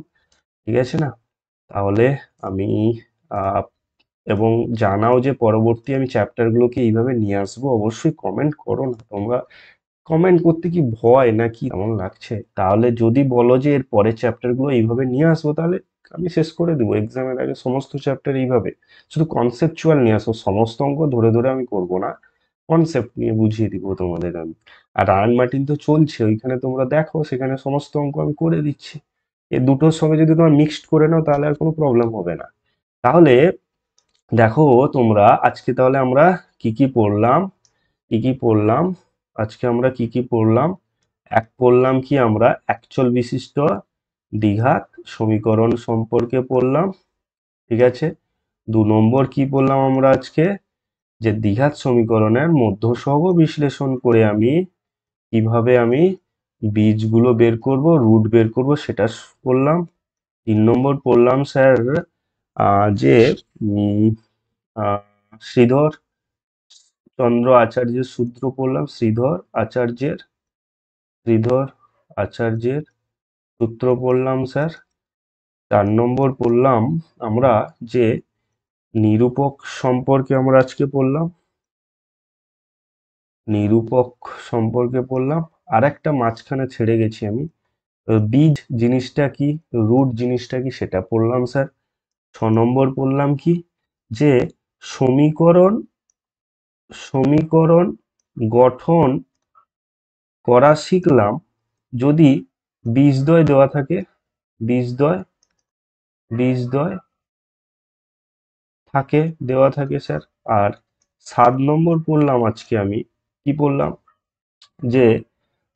ঠিক আছে না? তাহলে আমি আহ, এবং জানাও যে পরবর্তী আমি চ্যাপ্টারগুলোকে এইভাবে নিয়ে আসবো, অবশ্যই কমেন্ট করো না তোমরা, কমেন্ট করতে কি ভয় নাকি, কেমন লাগছে, তাহলে যদি বলো যে এর পরের চ্যাপ্টারগুলো এইভাবে নিয়ে আসবো, তাহলে আমি শেষ করে দেবো এক্সামের আগে সমস্ত চ্যাপ্টার এইভাবে, শুধু কনসেপচুয়াল নিয়ে আসবো, সমস্ত অঙ্ক ধরে ধরে আমি করবো না, কনসেপ্ট নিয়ে বুঝিয়ে দিব তোমাদের আমি। আর রায়ান মার্টিন তো চলছে ওইখানে, তোমরা দেখো সেখানে সমস্ত অঙ্ক আমি করে দিচ্ছি, এই দুটোর সঙ্গে যদি তোমরা মিক্সড করে নাও তাহলে আর কোনো প্রবলেম হবে না। তাহলে দেখো তোমরা আজকে, তাহলে আমরা কি কি পড়লাম, কি কি পড়লাম, আজকে আমরা কি কি পড়লাম, এক পড়লাম কি আমরা একচল বিশিষ্ট দ্বিঘাত সমীকরণ সম্পর্কে পড়লাম, ঠিক আছে। 2 নম্বর কি পড়লাম আমরা আজকে, যে দ্বিঘাত সমীকরণের মধ্যসহগ বিশ্লেষণ করে আমি কিভাবে আমি বীজগুলো বের করব, রুট বের করব, সেটা পড়লাম। 3 নম্বর পড়লাম স্যার যে উম, শ্রীধর চন্দ্র আচার্যের সূত্র পড়লাম, শ্রীধর আচার্যের শ্রীধর আচার্যের সূত্র পড়লাম স্যার। 4 নম্বর পড়লাম আমরা যে নিরূপক সম্পর্কে আমরা আজকে পড়লাম, নিরূপক সম্পর্কে পড়লাম। আর একটা মাঝখানে ছেড়ে গেছি আমি, বীজ জিনিসটা কি, রুট জিনিসটা কি সেটা পড়লাম স্যার। 6 নম্বর পড়লাম কি, যে সমীকরণ সমীকরণ গঠন করা শিখলাম যদি বীজদ্বয় দেওয়া থাকে, বীজদ্বয় বীজদ্বয় থাকে, দেওয়া থাকে স্যার। আর 7 নম্বর পড়লাম আজকে আমি, কি পড়লাম, যে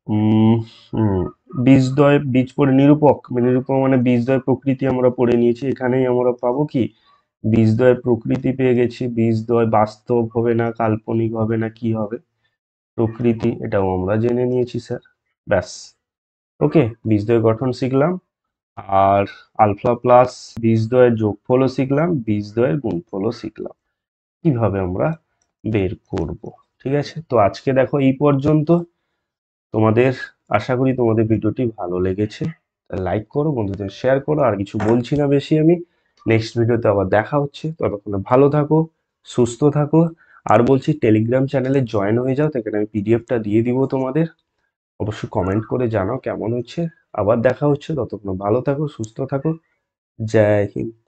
উম হুম, বীজদ্বয়, বীজ পড়ে নিরূপক, নিরূপক মানে বীজদ্বয় প্রকৃতি আমরা পড়ে নিয়েছি। এখানেই আমরা পাবো কি, বীজদ্বয়ের প্রকৃতি পেয়ে গেছি। বীজদ্বয় বাস্তব হবে না কাল্পনিক হবে না কি হবে, প্রকৃতি, এটাও আমরা জেনে নিয়েছি স্যার। ব্যাস, ওকে, বীজদ্বয় গঠন শিখলাম। আর আলফা প্লাস বীজদ্বয়ের যোগফলও শিখলাম, বীজদ্বয়ের গুণফলও শিখলাম, কিভাবে আমরা বের করব। ঠিক আছে, তো আজকে দেখো এই পর্যন্ত। তোমাদের, আশা করি তোমাদের ভিডিওটি ভালো লেগেছে। লাইক করো, বন্ধুদের শেয়ার করো। আর কিছু বলছি না বেশি আমি। নেক্সট ভিডিওতে আবার দেখা হচ্ছে, ততক্ষণে ভালো থাকো, সুস্থ থাকো। আর বলছি, টেলিগ্রাম চ্যানেলে জয়েন হয়ে যাও, সেখানে আমি পিডিএফটা দিয়ে দিব তোমাদের। অবশ্যই কমেন্ট করে জানাও কেমন হচ্ছে। আবার দেখা হচ্ছে, ততক্ষণ ভালো থাকো, সুস্থ থাকো। জয় হিন্দ।